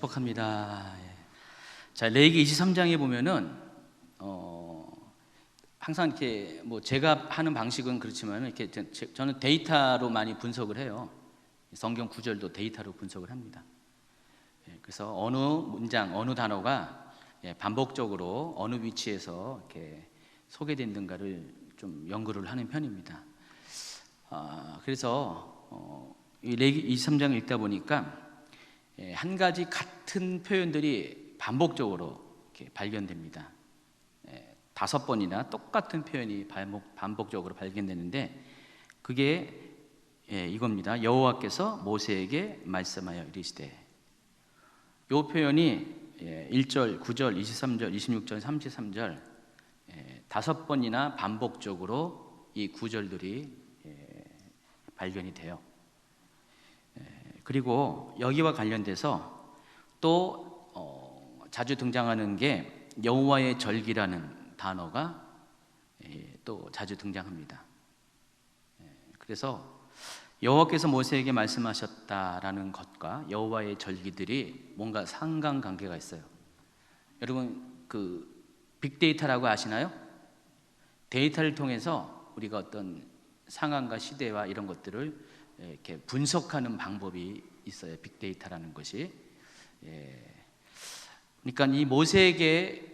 축복합니다. 예. 자, 레위기 23장에 보면은 항상 이렇게 뭐 제가 하는 방식은 그렇지만 이렇게 저는 데이터로 많이 분석을 해요. 성경 구절도 데이터로 분석을 합니다. 예, 그래서 어느 문장, 어느 단어가 반복적으로 어느 위치에서 이렇게 소개된는가를 좀 연구를 하는 편입니다. 그래서 이 레위기 23장을 읽다 보니까 한 가지 같은 표현들이 반복적으로 이렇게 발견됩니다. 5번이나 똑같은 표현이 반복적으로 발견되는데 그게 이겁니다. 여호와께서 모세에게 말씀하여 이르시되. 이 표현이 1절, 9절, 23절, 26절, 33절 5번이나 반복적으로 이 구절들이 발견이 돼요. 그리고 여기와 관련돼서 또 자주 등장하는 게 여호와의 절기라는 단어가 또 자주 등장합니다. 그래서 여호와께서 모세에게 말씀하셨다라는 것과 여호와의 절기들이 뭔가 상관관계가 있어요. 여러분 그 빅데이터라고 아시나요? 데이터를 통해서 우리가 어떤 상황과 시대와 이런 것들을 이렇게 분석하는 방법이 있어요. 빅데이터라는 것이. 그러니까 이 모세에게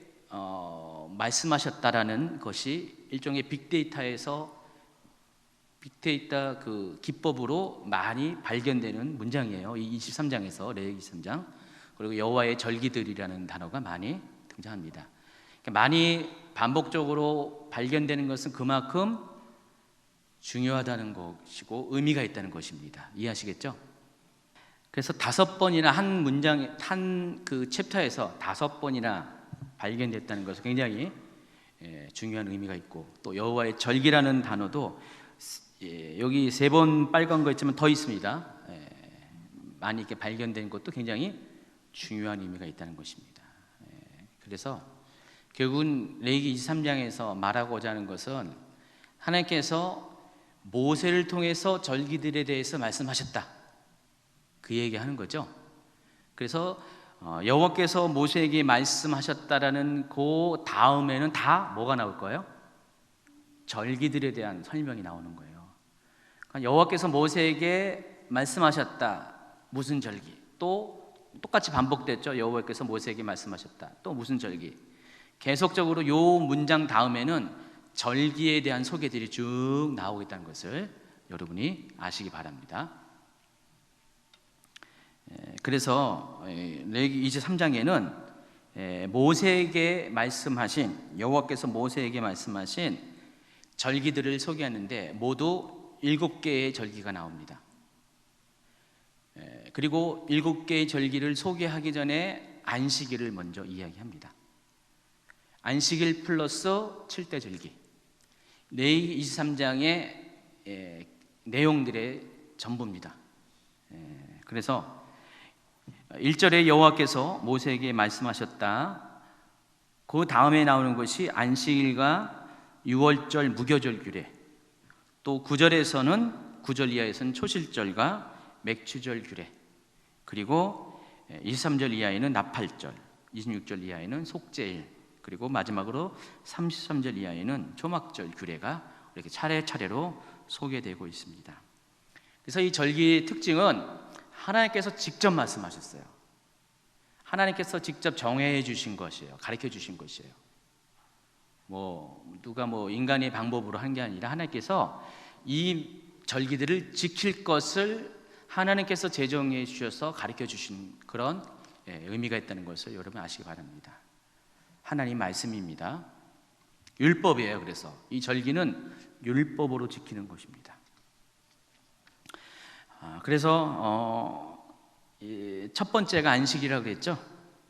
말씀하셨다라는 것이 일종의 빅데이터 그 기법으로 많이 발견되는 문장이에요. 이 23장에서 레위기 23장. 그리고 여호와의 절기들이라는 단어가 많이 등장합니다. 그러니까 많이 반복적으로 발견되는 것은 그만큼 중요하다는 것이고 의미가 있다는 것입니다. 이해하시겠죠? 그래서 5번이나 한 문장, 한 그 챕터에서 5번이나 발견됐다는 것은 굉장히 중요한 의미가 있고, 또 여호와의 절기라는 단어도 여기 3번 빨간 거 있지만 더 있습니다. 많이 이렇게 발견된 것도 굉장히 중요한 의미가 있다는 것입니다. 그래서 결국은 레위기 23장에서 말하고자 하는 것은 하나님께서 모세를 통해서 절기들에 대해서 말씀하셨다, 그 얘기하는 거죠. 그래서 여호와께서 모세에게 말씀하셨다라는 그 다음에는 다 뭐가 나올 거예요? 절기들에 대한 설명이 나오는 거예요. 그러니까 여호와께서 모세에게 말씀하셨다, 무슨 절기, 또 똑같이 반복됐죠. 여호와께서 모세에게 말씀하셨다, 또 무슨 절기. 계속적으로 요 문장 다음에는 절기에 대한 소개들이 쭉 나오겠다는 것을 여러분이 아시기 바랍니다. 그래서 레위기 23장에는 모세에게 말씀하신, 여호와께서 모세에게 말씀하신 절기들을 소개하는데 모두 7개의 절기가 나옵니다. 그리고 7개의 절기를 소개하기 전에 안식일을 먼저 이야기합니다. 안식일 플러스 7대 절기. 레위기 23장의 내용들의 전부입니다. 그래서 1절에 여호와께서 모세에게 말씀하셨다. 그 다음에 나오는 것이 안식일과 6월절 무교절 규례, 또 9절에서는 9절 이하에서는 초실절과 맥추절 규례, 그리고 23절 이하에는 나팔절, 26절 이하에는 속죄일, 그리고 마지막으로 33절 이하에는 초막절 규례가 이렇게 차례차례로 소개되고 있습니다. 그래서 이 절기의 특징은 하나님께서 직접 말씀하셨어요. 하나님께서 직접 정해 주신 것이에요. 가르쳐 주신 것이에요. 누가 인간의 방법으로 한 게 아니라 하나님께서 이 절기들을 지킬 것을 하나님께서 제정해 주셔서 가르쳐 주신 그런 의미가 있다는 것을 여러분 아시기 바랍니다. 하나님 말씀입니다. 율법이에요. 그래서 이 절기는 율법으로 지키는 것입니다. 그래서 첫 번째가 안식이라고 그랬죠.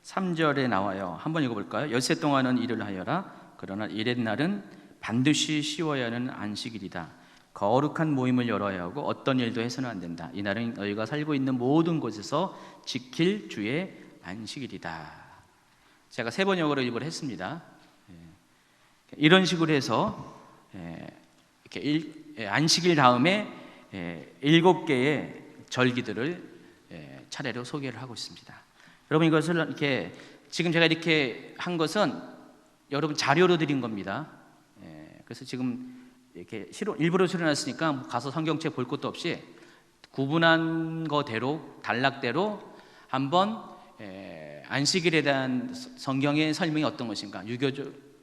3절에 나와요. 한번 읽어볼까요? 엿새 동안은 일을 하여라. 그러나 일의 날은 반드시 쉬어야 하는 안식일이다. 거룩한 모임을 열어야 하고 어떤 일도 해서는 안 된다. 이 날은 너희가 살고 있는 모든 곳에서 지킬 주의 안식일이다. 제가 3번 영어로 일부러 했습니다. 이런 식으로 해서 이렇게 안식일 다음에 7개의 절기들을 차례로 소개를 하고 있습니다. 여러분 이것을 이렇게 지금 제가 이렇게 한 것은 여러분 자료로 드린 겁니다. 그래서 지금 이렇게 일부러 실어놨으니까 가서 성경책 볼 것도 없이 구분한 거대로 단락대로 한번 안식일에 대한 성경의 설명이 어떤 것인가,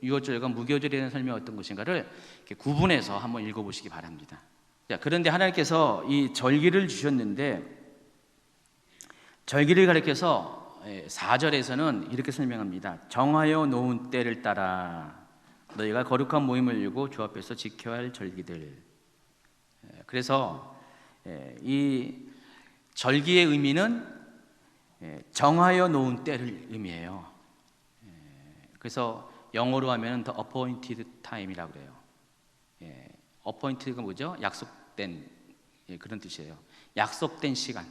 유월절과 무교절에 대한 설명이 어떤 것인가를 이렇게 구분해서 한번 읽어보시기 바랍니다. 자, 그런데 하나님께서 이 절기를 주셨는데 절기를 가리켜서 4절에서는 이렇게 설명합니다. 정하여 놓은 때를 따라 너희가 거룩한 모임을 열고 주 앞에서 지켜야 할 절기들. 그래서 이 절기의 의미는 정하여 놓은 때를 의미해요. 그래서 영어로 하면 the appointed time이라고 그래요. appointed가 뭐죠? 약속된, 그런 뜻이에요. 약속된 시간.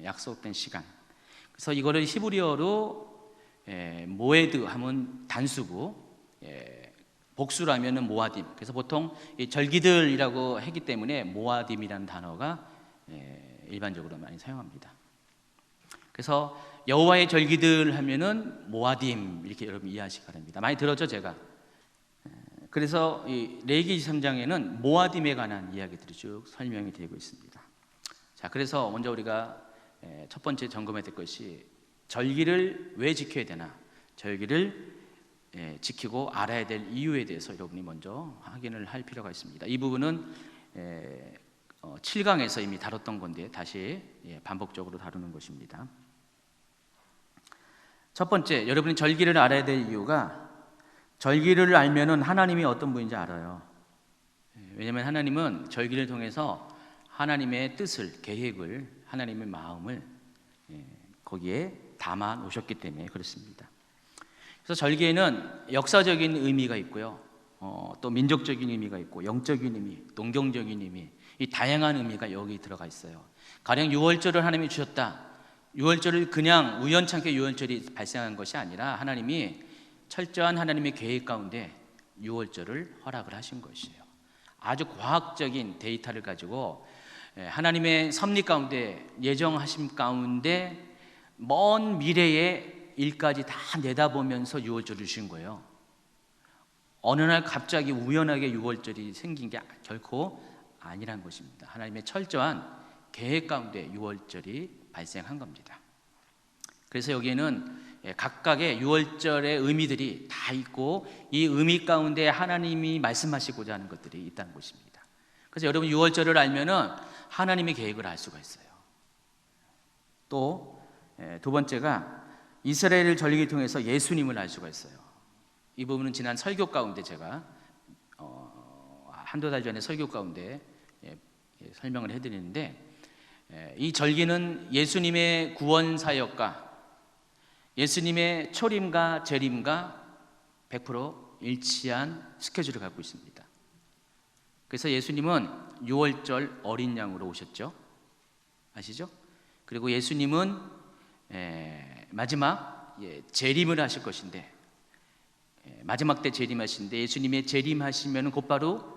약속된 시간. 그래서 이거를 히브리어로 모에드 하면 단수고, 복수라면은 모아딤. 그래서 보통 이 절기들이라고 하기 때문에 모아딤이라는 단어가 일반적으로 많이 사용합니다. 그래서 여호와의 절기들 하면은 모아딤 이렇게 여러분 이해하시기 바랍니다. 많이 들었죠, 제가? 그래서 이 레위기 23장에는 모아딤에 관한 이야기들이 쭉 설명이 되고 있습니다. 자, 그래서 먼저 우리가 첫 번째 점검해야 될 것이 절기를 왜 지켜야 되나, 절기를 지키고 알아야 될 이유에 대해서 여러분이 먼저 확인을 할 필요가 있습니다. 이 부분은 7강에서 이미 다뤘던 건데 다시 반복적으로 다루는 것입니다. 첫 번째, 여러분이 절기를 알아야 될 이유가 절기를 알면은 하나님이 어떤 분인지 알아요. 왜냐하면 하나님은 절기를 통해서 하나님의 뜻을, 계획을, 하나님의 마음을 거기에 담아 놓으셨기 때문에 그렇습니다. 그래서 절기에는 역사적인 의미가 있고요, 또 민족적인 의미가 있고, 영적인 의미, 동경적인 의미, 이 다양한 의미가 여기 들어가 있어요. 가령 유월절을 하나님이 주셨다. 유월절을 그냥 우연찮게 유월절이 발생한 것이 아니라 하나님이 철저한 하나님의 계획 가운데 유월절을 허락을 하신 것이에요. 아주 과학적인 데이터를 가지고 하나님의 섭리 가운데, 예정하심 가운데 먼 미래의 일까지 다 내다보면서 유월절을 주신 거예요. 어느 날 갑자기 우연하게 유월절이 생긴 게 결코 아니란 것입니다. 하나님의 철저한 계획 가운데 유월절이 발생한 겁니다. 그래서 여기에는 각각의 유월절의 의미들이 다 있고, 이 의미 가운데 하나님이 말씀하시고자 하는 것들이 있다는 것입니다. 그래서 여러분 유월절을 알면은 하나님의 계획을 알 수가 있어요. 또 두 번째가 이스라엘 절기를 통해서 예수님을 알 수가 있어요. 이 부분은 지난 설교 가운데 제가 한두 달 전에 설교 가운데 설명을 해드리는데, 이 절기는 예수님의 구원 사역과 예수님의 초림과 재림과 100% 일치한 스케줄을 갖고 있습니다. 그래서 예수님은 유월절 어린 양으로 오셨죠. 아시죠? 그리고 예수님은 마지막 재림을 하실 것인데, 마지막 때 재림하시는데 예수님의 재림하시면 곧바로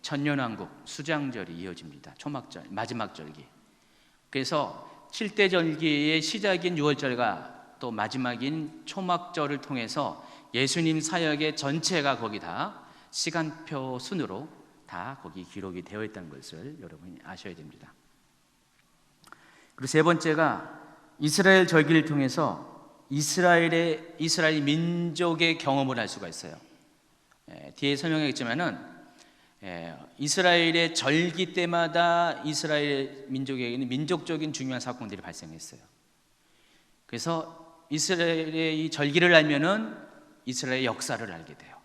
천년왕국 수장절이 이어집니다. 초막절, 마지막 절기. 그래서 7대 절기의 시작인 유월절과 또 마지막인 초막절을 통해서 예수님 사역의 전체가 거기 다 시간표 순으로 다 거기 기록이 되어 있다는 것을 여러분이 아셔야 됩니다. 그리고 세 번째가 이스라엘 절기를 통해서 이스라엘 민족의 경험을 할 수가 있어요. 뒤에 설명하겠지만은 이스라엘의 절기 때마다 이스라엘 민족에게는 민족적인 중요한 사건들이 발생했어요. 그래서 이스라엘의 이 절기를 알면은 이스라엘의 역사를 알게 돼요.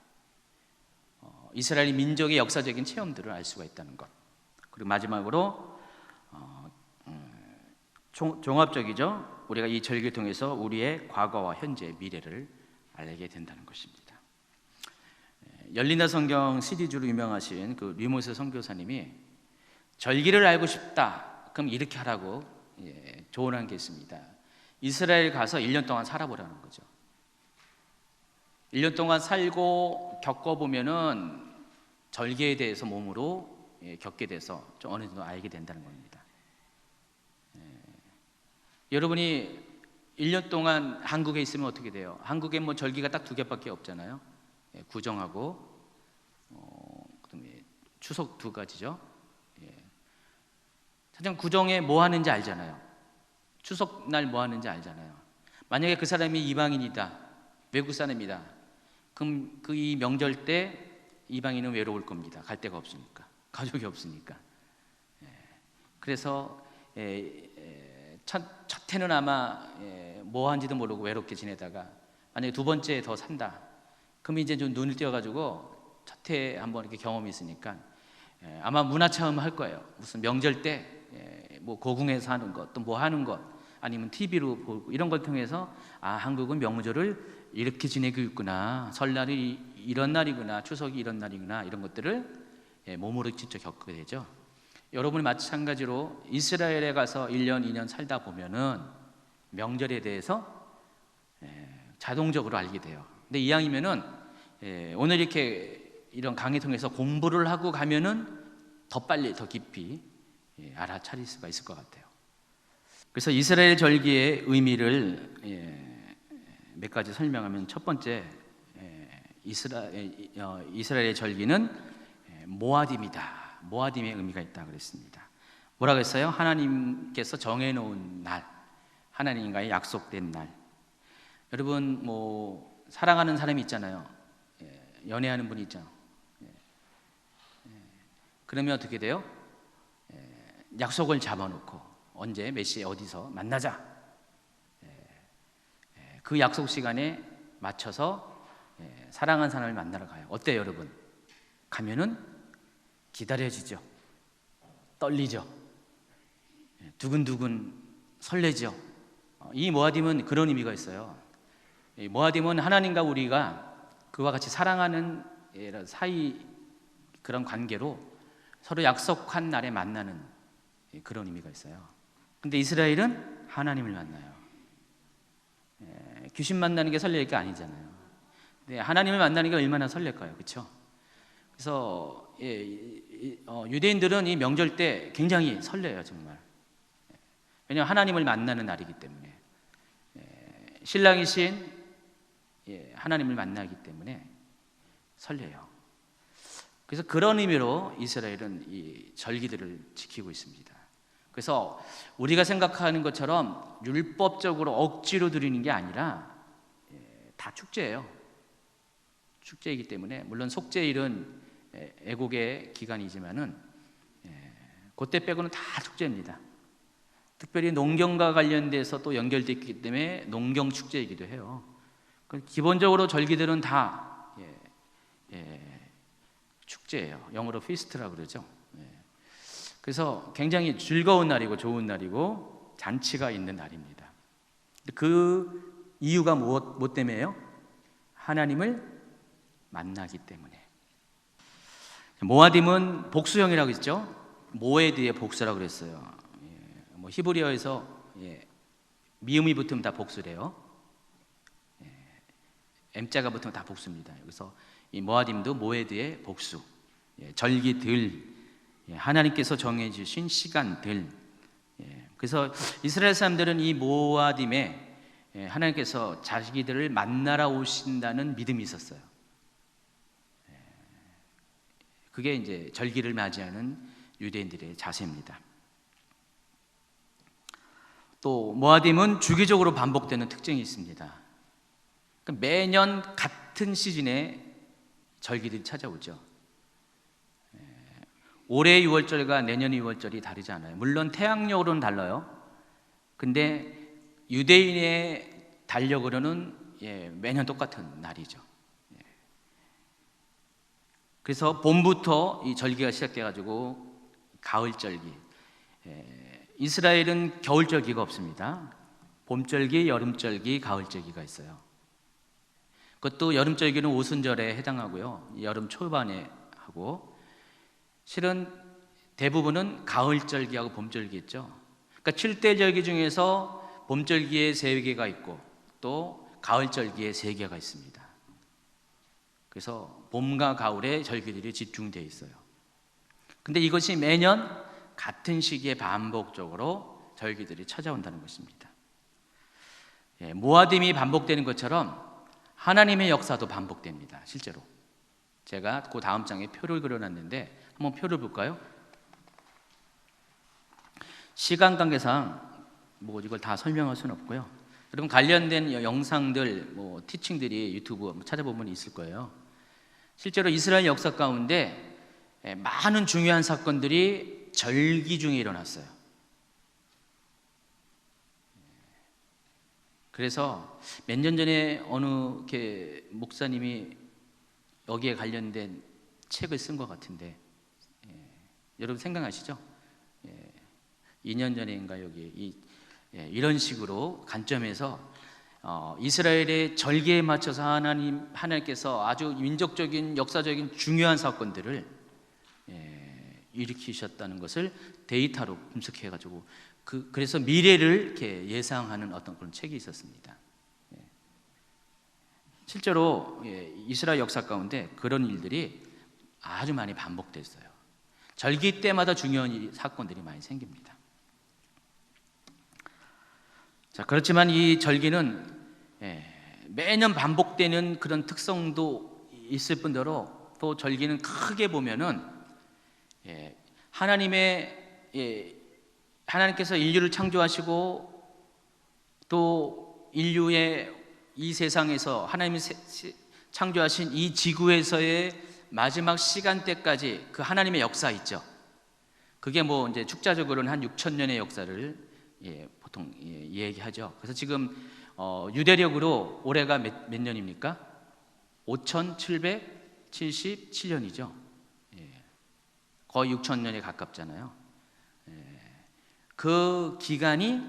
이스라엘 민족의 역사적인 체험들을 알 수가 있다는 것. 그리고 마지막으로 종합적이죠. 우리가 이 절기를 통해서 우리의 과거와 현재, 미래를 알게 된다는 것입니다. 열린다 성경 시리즈로 유명하신 그 류모스 선교사님이 절기를 알고 싶다, 그럼 이렇게 하라고 조언한 게 있습니다. 이스라엘 가서 1년 동안 살아보라는 거죠. 1년 동안 살고 겪어보면은 절기에 대해서 몸으로 겪게 돼서 좀 어느 정도 알게 된다는 겁니다. 여러분이 1년 동안 한국에 있으면 어떻게 돼요? 한국에 뭐 절기가 딱 2개밖에 없잖아요. 예, 구정하고 그다음에 추석 2가지죠. 예. 사실 구정에 뭐 하는지 알잖아요. 추석 날 뭐 하는지 알잖아요. 만약에 그 사람이 이방인이다, 외국 사람이다, 그럼 그 이 명절 때 이방인은 외로울 겁니다. 갈 데가 없으니까, 가족이 없으니까. 예. 그래서 첫 해는 아마 뭐 한지도 모르고 외롭게 지내다가 만약에 2번째 더 산다, 그럼 이제 좀 눈을 띄어가지고 첫 해 한번 이렇게 경험이 있으니까 아마 문화 체험을 할 거예요. 무슨 명절 때 뭐 고궁에서 하는 것, 또 뭐 하는 것, 아니면 TV로 보고 이런 걸 통해서 아, 한국은 명절을 이렇게 지내고 있구나, 설날이 이런 날이구나, 추석이 이런 날이구나, 이런 것들을 몸으로 직접 겪게 되죠. 여러분이 마찬가지로 이스라엘에 가서 1년, 2년 살다 보면은 명절에 대해서 자동적으로 알게 돼요. 근데 이왕이면은 오늘 이렇게 이런 강의 통해서 공부를 하고 가면은 더 빨리, 더 깊이 알아차릴 수가 있을 것 같아요. 그래서 이스라엘 절기의 의미를 몇 가지 설명하면, 첫 번째, 이스라엘의 절기는 모아딤이다. 모아딤의 의미가 있다 그랬습니다. 뭐라고 했어요? 하나님께서 정해놓은 날, 하나님과의 약속된 날. 여러분 뭐 사랑하는 사람이 있잖아요. 연애하는 분이 있죠. 그러면 어떻게 돼요? 약속을 잡아놓고 언제 몇 시에 어디서 만나자, 그 약속 시간에 맞춰서 사랑하는 사람을 만나러 가요. 어때요 여러분? 가면은 기다려지죠. 떨리죠. 두근두근 설레죠. 이 모아딤은 그런 의미가 있어요. 이 모아딤은 하나님과 우리가 그와 같이 사랑하는 사이, 그런 관계로 서로 약속한 날에 만나는 그런 의미가 있어요. 근데 이스라엘은 하나님을 만나요. 귀신 만나는 게 설렐 게 아니잖아요. 근데 하나님을 만나는 게 얼마나 설렐까요? 그렇죠? 그래서 유대인들은 이 명절 때 굉장히 설레요, 정말. 왜냐하면 하나님을 만나는 날이기 때문에, 신랑이신 하나님을 만나기 때문에 설레요. 그래서 그런 의미로 이스라엘은 이 절기들을 지키고 있습니다. 그래서 우리가 생각하는 것처럼 율법적으로 억지로 드리는 게 아니라 다 축제예요. 축제이기 때문에, 물론 속죄일은 애국의 기간이지만은 그때 빼고는 다 축제입니다. 특별히 농경과 관련돼서 또 연결되어 있기 때문에 농경 축제이기도 해요. 기본적으로 절기들은 다 축제예요. 영어로 피스트라고 그러죠. 그래서 굉장히 즐거운 날이고 좋은 날이고 잔치가 있는 날입니다. 그 이유가 뭐 때문에요? 하나님을 만나기 때문에. 모아딤은 복수형이라고 했죠. 모에드의 복수라고 그랬어요. 뭐 히브리어에서 미음이 붙으면 다 복수래요. M자가 붙으면 다 복수입니다. 그래서 이 모아딤도 모에드의 복수, 절기들, 하나님께서 정해주신 시간들. 그래서 이스라엘 사람들은 이 모아딤에 하나님께서 자기들을 만나러 오신다는 믿음이 있었어요. 그게 이제 절기를 맞이하는 유대인들의 자세입니다. 또 모아딤은 주기적으로 반복되는 특징이 있습니다. 매년 같은 시즌에 절기들이 찾아오죠. 올해 6월절과 내년 6월절이 다르지 않아요. 물론 태양력으로는 달라요. 근데 유대인의 달력으로는 매년 똑같은 날이죠. 그래서 봄부터 이 절기가 시작돼가지고 가을절기. 이스라엘은 겨울절기가 없습니다. 봄절기, 여름절기, 가을절기가 있어요. 그것도 여름절기는 오순절에 해당하고요. 여름 초반에 하고, 실은 대부분은 가을절기하고 봄절기 있죠. 그러니까 7대 절기 중에서 봄절기에 3개가 있고 또 가을절기에 3개가 있습니다. 그래서 봄과 가을에 절기들이 집중되어 있어요. 근데 이것이 매년 같은 시기에 반복적으로 절기들이 찾아온다는 것입니다. 모아딤이 반복되는 것처럼 하나님의 역사도 반복됩니다. 실제로 제가 그 다음 장에 표를 그려놨는데 한번 표를 볼까요? 시간 관계상 뭐 이걸 다 설명할 수는 없고요. 여러분 관련된 영상들, 티칭들이 유튜브 찾아보면 있을 거예요. 실제로 이스라엘 역사 가운데 많은 중요한 사건들이 절기 중에 일어났어요. 그래서 몇 년 전에 어느 목사님이 여기에 관련된 책을 쓴 것 같은데, 여러분 생각나시죠? 2년 전인가 이런 식으로 관점에서 이스라엘의 절기에 맞춰서 하나님께서 아주 민족적인 역사적인 중요한 사건들을 일으키셨다는 것을 데이터로 분석해가지고 그래서 미래를 이렇게 예상하는 어떤 그런 책이 있었습니다. 실제로 이스라엘 역사 가운데 그런 일들이 아주 많이 반복됐어요. 절기 때마다 중요한 사건들이 많이 생깁니다. 자, 그렇지만 이 절기는 매년 반복되는 그런 특성도 있을 뿐더러 또 절기는 크게 보면은 하나님께서 인류를 창조하시고 또 인류의 이 세상에서 하나님이 창조하신 이 지구에서의 마지막 시간대까지 그 하나님의 역사 있죠. 그게 이제 축자적으로는 한 6,000년의 역사를 보통 얘기하죠. 그래서 지금 유대력으로 올해가 몇 년입니까? 5,777년이죠. 거의 6,000년에 가깝잖아요. 그 기간이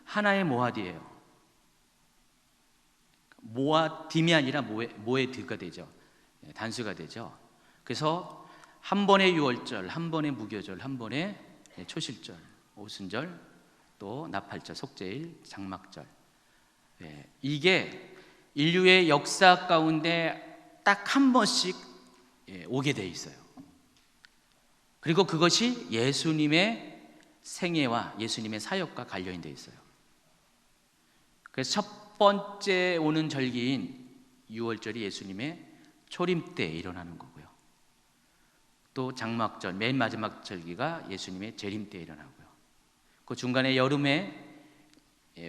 하나의 모아디예요. 모아딤이 아니라 모에드가 되죠. 단수가 되죠. 그래서 한 번의 유월절, 한 번의 무교절, 한 번의 초실절, 오순절, 또 나팔절, 속죄일, 장막절. 이게 인류의 역사 가운데 딱 한 번씩 오게 돼 있어요. 그리고 그것이 예수님의 생애와 예수님의 사역과 관련이 돼 있어요. 그래서 첫 번째 오는 절기인 유월절이 예수님의 초림 때 일어나는 거고요. 또 장막절, 맨 마지막 절기가 예수님의 재림 때 일어나고요. 그 중간에 여름에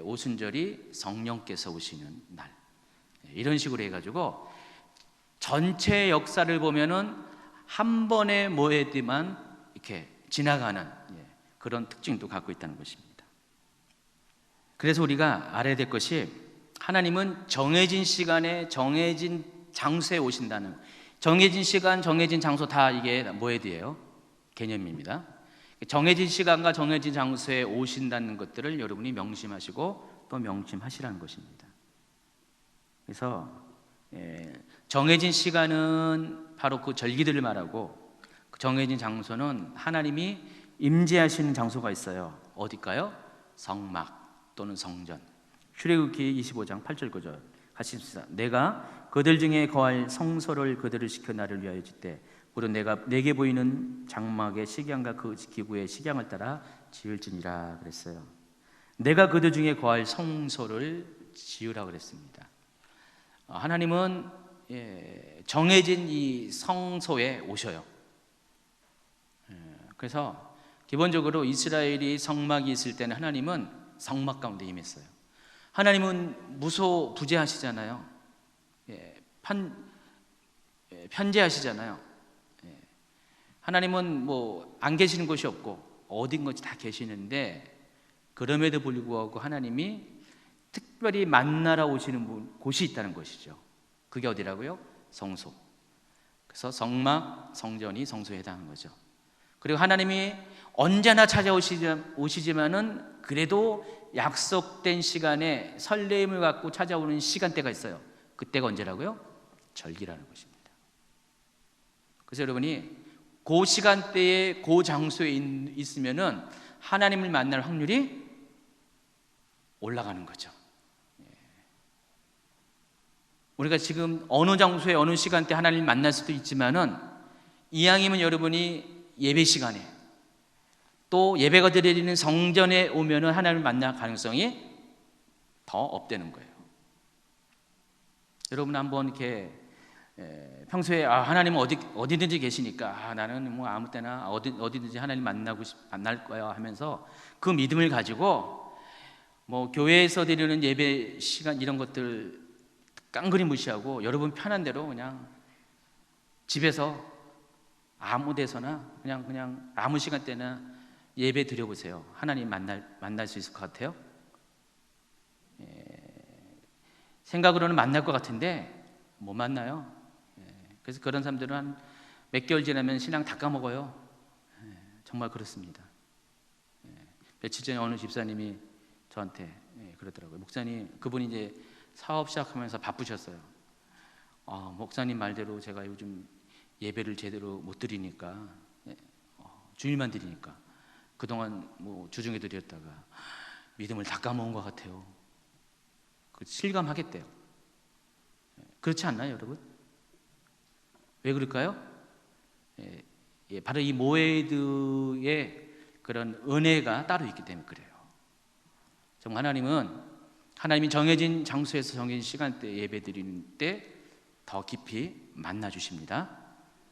오순절이 성령께서 오시는 날. 이런 식으로 해가지고 전체 역사를 보면은 한 번의 모에드만 이렇게 지나가는 그런 특징도 갖고 있다는 것입니다. 그래서 우리가 알아야 될 것이 하나님은 정해진 시간에 정해진 장소에 오신다는, 정해진 시간, 정해진 장소 다 이게 모에드예요. 개념입니다. 정해진 시간과 정해진 장소에 오신다는 것들을 여러분이 명심하시고 또 명심하시라는 것입니다. 그래서 정해진 시간은 바로 그 절기들을 말하고 정해진 장소는 하나님이 임재하시는 장소가 있어요. 어딜까요? 성막 또는 성전. 출애굽기 25장 8절 9절 같이 읽읍시다. 내가 그들 중에 거할 성소를 그들을 시켜 나를 위하여 짓되 무릇 내가 내게 보이는 장막의 식양과 그 기구의 식양을 따라 지을지니라 그랬어요. 내가 그들 중에 거할 성소를 지으라 그랬습니다. 하나님은 정해진 이 성소에 오셔요. 그래서 기본적으로 이스라엘이 성막이 있을 때는 하나님은 성막 가운데 임했어요. 하나님은 무소부재하시잖아요. 편재하시잖아요. 하나님은 안 계시는 곳이 없고 어딘가지 다 계시는데 그럼에도 불구하고 하나님이 특별히 만나러 오시는 곳이 있다는 것이죠. 그게 어디라고요? 성소. 그래서 성막, 성전이 성소에 해당하는 거죠. 그리고 하나님이 언제나 찾아오시지만은 그래도 약속된 시간에 설레임을 갖고 찾아오는 시간대가 있어요. 그때가 언제라고요? 절기라는 것입니다. 그래서 여러분이 그 시간대에 그 장소에 있으면은 하나님을 만날 확률이 올라가는 거죠. 우리가 지금 어느 장소에 어느 시간대 하나님을 만날 수도 있지만은 이왕이면 여러분이 예배 시간에 또 예배가 드려지는 성전에 오면은 하나님을 만날 가능성이 더 업되는 거예요. 여러분 한번 이렇게 평소에 하나님은 어디든지 계시니까 나는 뭐 아무 때나 어디든지 하나님 만날 거야 하면서 그 믿음을 가지고 뭐 교회에서 드리는 예배 시간 이런 것들 깡그리 무시하고 여러분 편한 대로 그냥 집에서 아무 데서나 그냥 아무 시간대나 예배 드려보세요. 하나님 만날 수 있을 것 같아요? 생각으로는 만날 것 같은데 못 만나요. 그래서 그런 사람들은 한 몇 개월 지나면 신앙 다 까먹어요. 정말 그렇습니다. 며칠 전에 어느 집사님이 저한테 그러더라고요. 목사님, 그분이 이제 사업 시작하면서 바쁘셨어요. 목사님 말대로 제가 요즘 예배를 제대로 못 드리니까 주일만 드리니까 그동안 뭐 주중에 드렸다가 믿음을 다 까먹은 것 같아요. 실감하겠대요. 그렇지 않나요, 여러분? 왜 그럴까요? 바로 이 모에드의 그런 은혜가 따로 있기 때문에 그래요. 정말 하나님이 정해진 장소에서 정해진 시간대에 예배 드리는 때 더 깊이 만나 주십니다.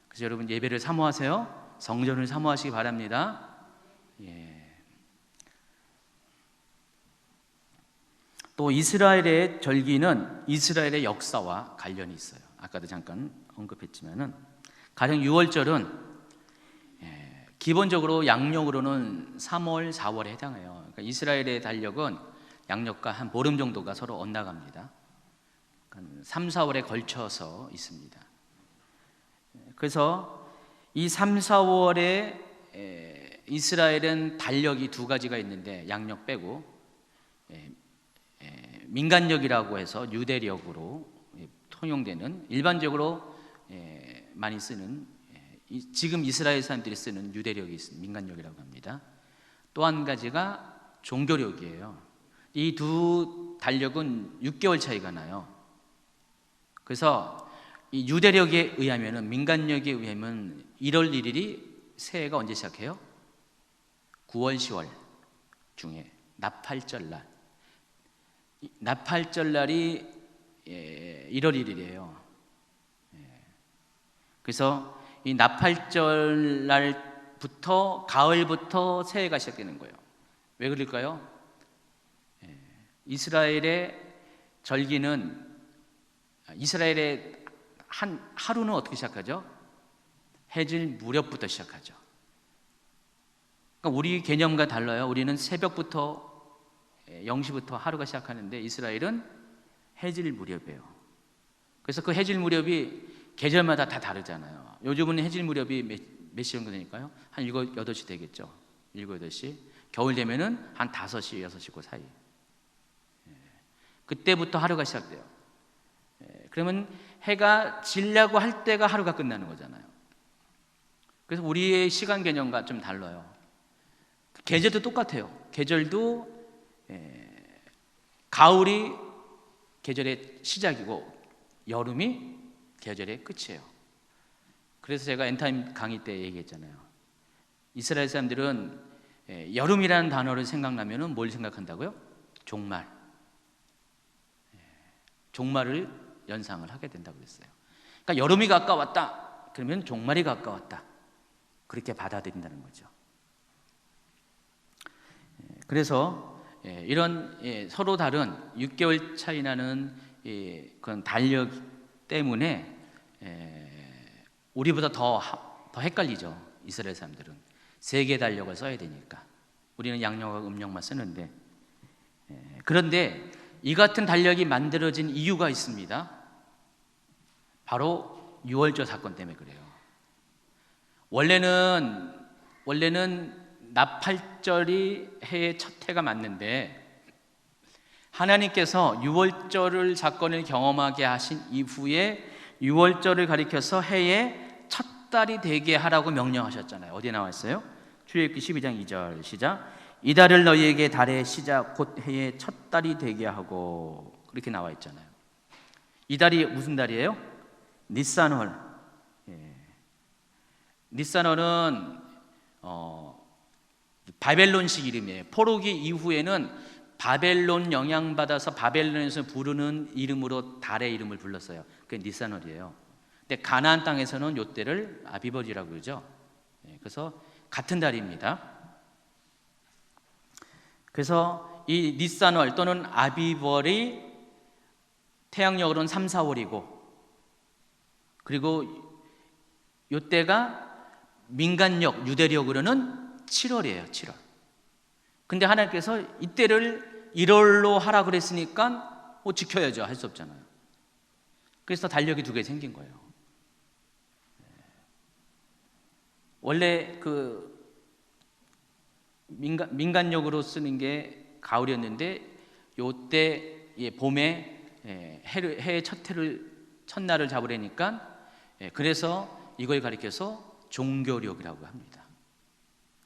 그래서 여러분 예배를 사모하세요. 성전을 사모하시기 바랍니다. 또 이스라엘의 절기는 이스라엘의 역사와 관련이 있어요. 아까도 잠깐 언급했지만은 가령 6월절은 기본적으로 양력으로는 3월, 4월에 해당해요. 그러니까 이스라엘의 달력은 양력과 한 보름 정도가 서로 엇나갑니다. 3, 4월에 걸쳐서 있습니다. 그래서 이 3, 4월에 이스라엘은 달력이 두 가지가 있는데 양력 빼고 민간력이라고 해서 유대력으로 통용되는 일반적으로 많이 쓰는 지금 이스라엘 사람들이 쓰는 유대력이 있습니다. 민간력이라고 합니다. 또 한 가지가 종교력이에요. 이 두 달력은 6개월 차이가 나요. 그래서 이 유대력에 의하면은 민간력에 의하면 1월 1일이 새해가 언제 시작해요? 9월, 10월 중에 나팔절날. 나팔절날이 1월 1일이에요. 그래서 이 나팔절날부터 가을부터 새해가 시작되는 거예요. 왜 그럴까요? 이스라엘의 절기는 이스라엘의 하루는 어떻게 시작하죠? 해질 무렵부터 시작하죠. 그러니까 우리 개념과 달라요. 우리는 새벽부터 0시부터 하루가 시작하는데 이스라엘은 해질 무렵이에요. 그래서 그 해질 무렵이 계절마다 다 다르잖아요. 요즘은 해질 무렵이 몇 시 정도 되니까요? 한 7, 8시 되겠죠. 7, 8시. 겨울 되면은 한 5시, 6시 그 사이. 그때부터 하루가 시작돼요. 그러면 해가 지려고 할 때가 하루가 끝나는 거잖아요. 그래서 우리의 시간 개념과 좀 달라요. 계절도 똑같아요. 계절도 가을이 계절의 시작이고 여름이 계절의 끝이에요. 그래서 제가 엔타임 강의 때 얘기했잖아요. 이스라엘 사람들은 여름이라는 단어를 생각나면 뭘 생각한다고요? 종말. 종말을 연상을 하게 된다고 그랬어요. 그러니까 여름이 가까웠다. 그러면 종말이 가까웠다. 그렇게 받아들인다는 거죠. 그래서 이런 서로 다른 6개월 차이 나는 그런 달력 때문에 우리보다 더 헷갈리죠. 이스라엘 사람들은 3개 달력을 써야 되니까 우리는 양력과 음력만 쓰는데 그런데 이 같은 달력이 만들어진 이유가 있습니다. 바로 6월절 사건 때문에 그래요. 원래는 나팔절이 해의 첫 해가 맞는데 하나님께서 6월절을 사건을 경험하게 하신 이후에 6월절을 가리켜서 해의 첫 달이 되게 하라고 명령하셨잖아요. 어디에 나와 있어요? 출애굽기 12장 2절 시작. 이 달을 너희에게 달의 시작 곧 해의 첫 달이 되게 하고 그렇게 나와 있잖아요. 이 달이 무슨 달이에요? 니산월. 니산월은 바벨론식 이름이에요. 포로기 이후에는 바벨론 영향받아서 바벨론에서 부르는 이름으로 달의 이름을 불렀어요. 그게 니산월이에요. 근데 가나안 땅에서는 요때를 아비벌이라고 그러죠. 그래서 같은 달입니다. 그래서 이 니산월 또는 아비벌이 태양력으로는 3, 4월이고, 그리고 요때가 민간력, 유대력으로는 7월이에요. 7월. 근데 하나님께서 이때를 1월로 하라 그랬으니까 지켜야죠. 할 수 없잖아요. 그래서 달력이 2개 생긴 거예요. 원래 그 민간력으로 쓰는 게 가을이었는데, 요때 봄에 해의 첫날을 잡으려니까, 그래서 이걸 가리켜서 종교력이라고 합니다.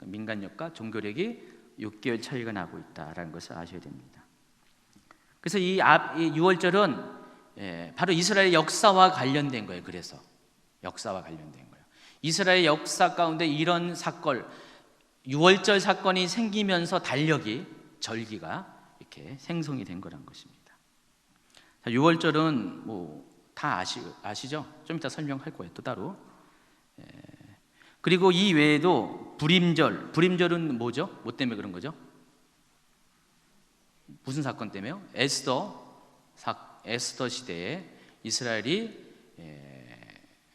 민간력과 종교력이 6개월 차이가 나고 있다라는 것을 아셔야 됩니다. 그래서 이 6월절은 바로 이스라엘 역사와 관련된 거예요. 그래서 역사와 관련된 거예요. 이스라엘 역사 가운데 이런 사건, 6월절 사건이 생기면서 달력이, 절기가 이렇게 생성이 된 거란 것입니다. 6월절은 뭐 다 아시죠? 좀 이따 설명할 거예요. 또 따로. 그리고 이 외에도 불임절은 뭐죠? 뭐 때문에 그런 거죠? 무슨 사건 때문에요? 에스더 시대에 이스라엘이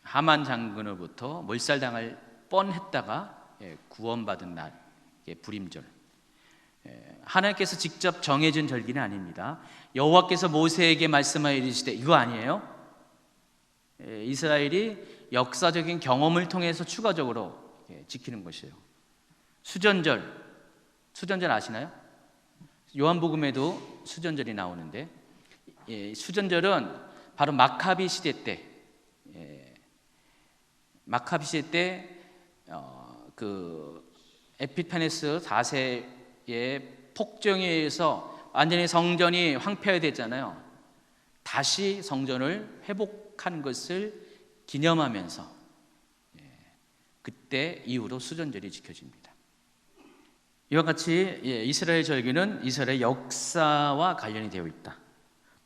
하만 장군으로부터 몰살당할 뻔했다가 구원받은 날, 불임절. 하나님께서 직접 정해준 절기는 아닙니다. 여호와께서 모세에게 말씀하여 이르시되, 이거 아니에요? 이스라엘이 역사적인 경험을 통해서 추가적으로 지키는 것이에요. 수전절 아시나요? 요한복음에도 수전절이 나오는데, 수전절은 바로 마카비 시대 때, 그 에피파네스 4세의 폭정에 의해서 완전히 성전이 황폐화됐잖아요. 다시 성전을 회복한 것을 기념하면서 그때 이후로 수전절이 지켜집니다. 이와 같이 이스라엘 절기는 이스라엘 역사와 관련이 되어 있다.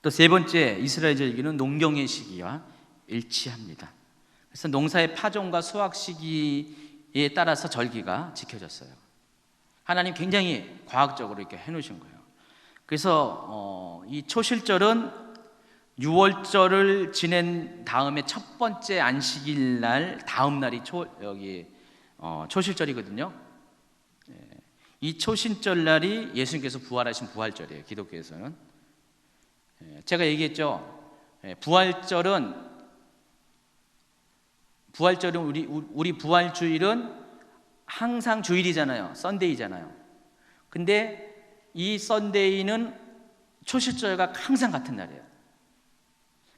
또 세 번째, 이스라엘 절기는 농경의 시기와 일치합니다. 그래서 농사의 파종과 수확 시기에 따라서 절기가 지켜졌어요. 하나님 굉장히 과학적으로 이렇게 해놓으신 거예요. 그래서 이 초실절은 6월절을 지낸 다음에 첫 번째 안식일 날 다음 날이 초실절이거든요. 이 초신절 날이 예수님께서 부활하신 부활절이에요. 기독교에서는. 제가 얘기했죠. 부활절은 우리 부활주일은 항상 주일이잖아요. 썬데이잖아요. 근데 이 썬데이는 초실절과 항상 같은 날이에요.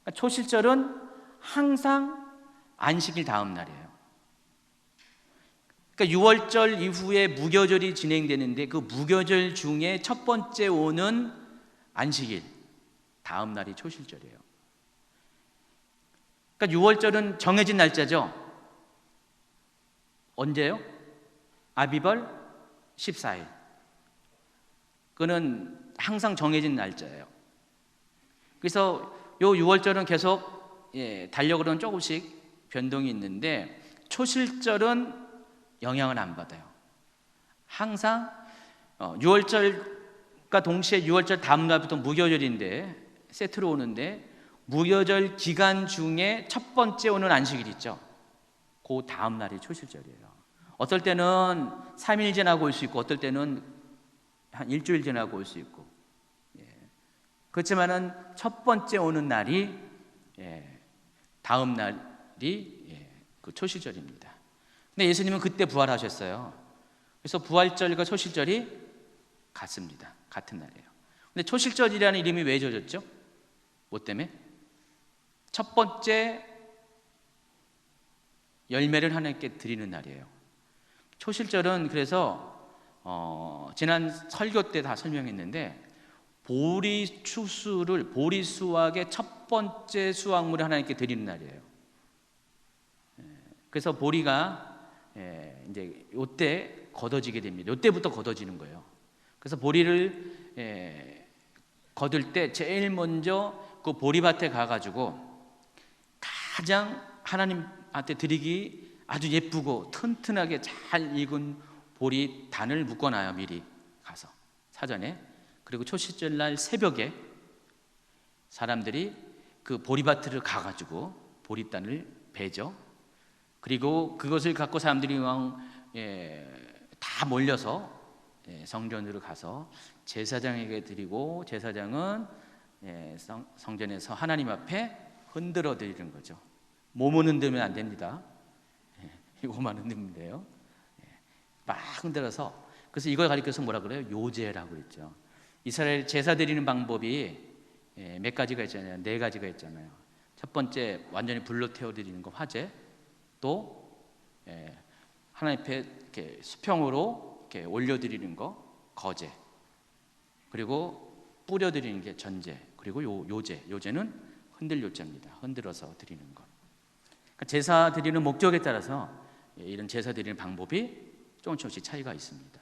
그러니까 초실절은 항상 안식일 다음 날이에요. 그러니까 6월절 이후에 무교절이 진행되는데, 그 무교절 중에 첫 번째 오는 안식일 다음 날이 초실절이에요. 그러니까 6월절은 정해진 날짜죠. 언제요? 아비벌 14일. 그거는 항상 정해진 날짜예요. 그래서 요 6월절은 계속 달력으로는 조금씩 변동이 있는데, 초실절은 영향을 안 받아요. 항상 6월절과 동시에 6월절 다음 날부터 무교절인데 세트로 오는데, 무교절 기간 중에 첫 번째 오는 안식일 있죠. 그 다음 날이 초실절이에요. 어떨 때는 3일 지나고 올 수 있고, 어떨 때는 한 일주일 지나고 올 수 있고. 그렇지만은 첫 번째 오는 날이 다음 날이 그 초실절입니다. 근데 예수님은 그때 부활하셨어요. 그래서 부활절과 초실절이 같습니다. 같은 날이에요. 근데 초실절이라는 이름이 왜 지어졌죠? 뭐 때문에? 첫 번째 열매를 하나님께 드리는 날이에요. 초실절은 그래서 지난 설교 때 다 설명했는데, 보리 수확의 첫 번째 수확물을 하나님께 드리는 날이에요. 그래서 보리가 이제 요때 걷어지게 됩니다. 요때부터 걷어지는 거예요. 그래서 보리를 거둘 때 제일 먼저 그 보리밭에 가가지고 가장 하나님한테 드리기 아주 예쁘고 튼튼하게 잘 익은 보리 단을 묶어놔요. 미리 가서 사전에. 그리고 초실절 날 새벽에 사람들이 그 보리밭을 가가지고 보리단을 베죠. 그리고 그것을 갖고 사람들이 다 몰려서 성전으로 가서 제사장에게 드리고, 제사장은 성전에서 하나님 앞에 흔들어 드리는 거죠. 몸은 흔들면 안 됩니다. 이거만 흔들면 돼요. 막 흔들어서. 그래서 이걸 가리켜서 뭐라 그래요? 요제라고 그랬죠. 이스라엘 제사 드리는 방법이 몇 가지가 있잖아요. 4가지가 있잖아요. 첫 번째, 완전히 불로 태워 드리는 거 화제. 또 하나님 앞에 이렇게 수평으로 이렇게 올려 드리는 거 거제. 그리고 뿌려 드리는 게 전제. 그리고 요제. 요제는 흔들 요자입니다. 흔들어서 드리는 것. 그러니까 제사 드리는 목적에 따라서 이런 제사 드리는 방법이 조금씩 차이가 있습니다.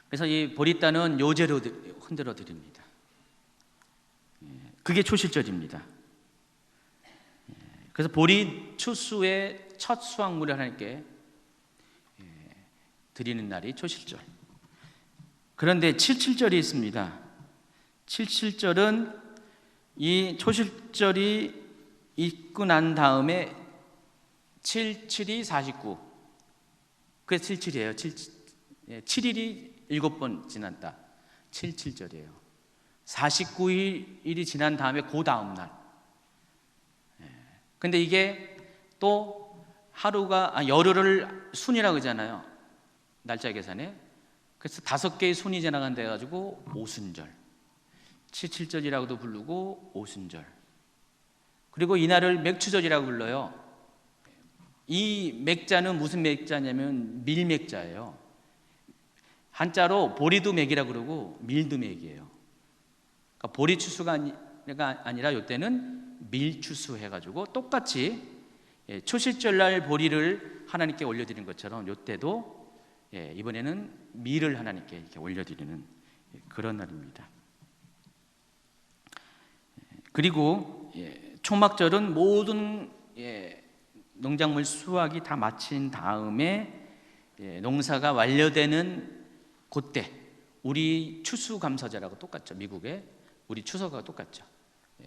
그래서 이 보리단은 요제로 흔들어 드립니다. 그게 초실절입니다. 그래서 보리 추수의 첫 수확물을 하나님께 드리는 날이 초실절. 그런데 칠칠절이 있습니다. 칠칠절은 이 초실절이 있고 난 다음에 77이 49. 그게 77이에요. 7일이 7번 지났다. 77절이에요. 49일이 지난 다음에 그 다음 날. 근데 이게 또 하루가 열흘을 순이라고 그러잖아요. 날짜 계산에. 그래서 5개의 순이 지나간다 해가지고 오순절. 77절이라고도 부르고 오순절. 그리고 이날을 맥추절이라고 불러요. 이 맥자는 무슨 맥자냐면 밀맥자예요. 한자로 보리두맥이라고 그러고 밀두맥이에요. 그러니까 보리추수가 아니라 이때는 밀추수 해가지고 똑같이 초실절날 보리를 하나님께 올려드리는 것처럼 이때도 이번에는 밀을 하나님께 이렇게 올려드리는 그런 날입니다. 그리고 초막절은 모든 농작물 수확이 다 마친 다음에 농사가 완료되는 그때 우리 추수감사절하고 똑같죠. 미국의 우리 추석과 똑같죠.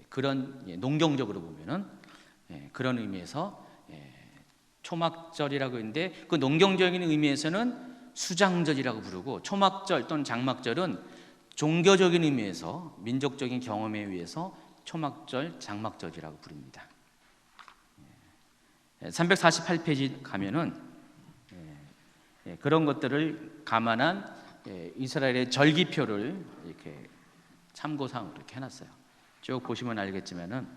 그런 농경적으로 보면은 그런 의미에서 초막절이라고 했는데 그 농경적인 의미에서는 수장절이라고 부르고 초막절 또는 장막절은 종교적인 의미에서 민족적인 경험에 의해서 초막절, 장막절이라고 부릅니다. 348페이지 가면은 그런 것들을 감안한 이스라엘의 절기표를 이렇게 참고사항으로 이렇게 해놨어요. 쭉 보시면 알겠지만은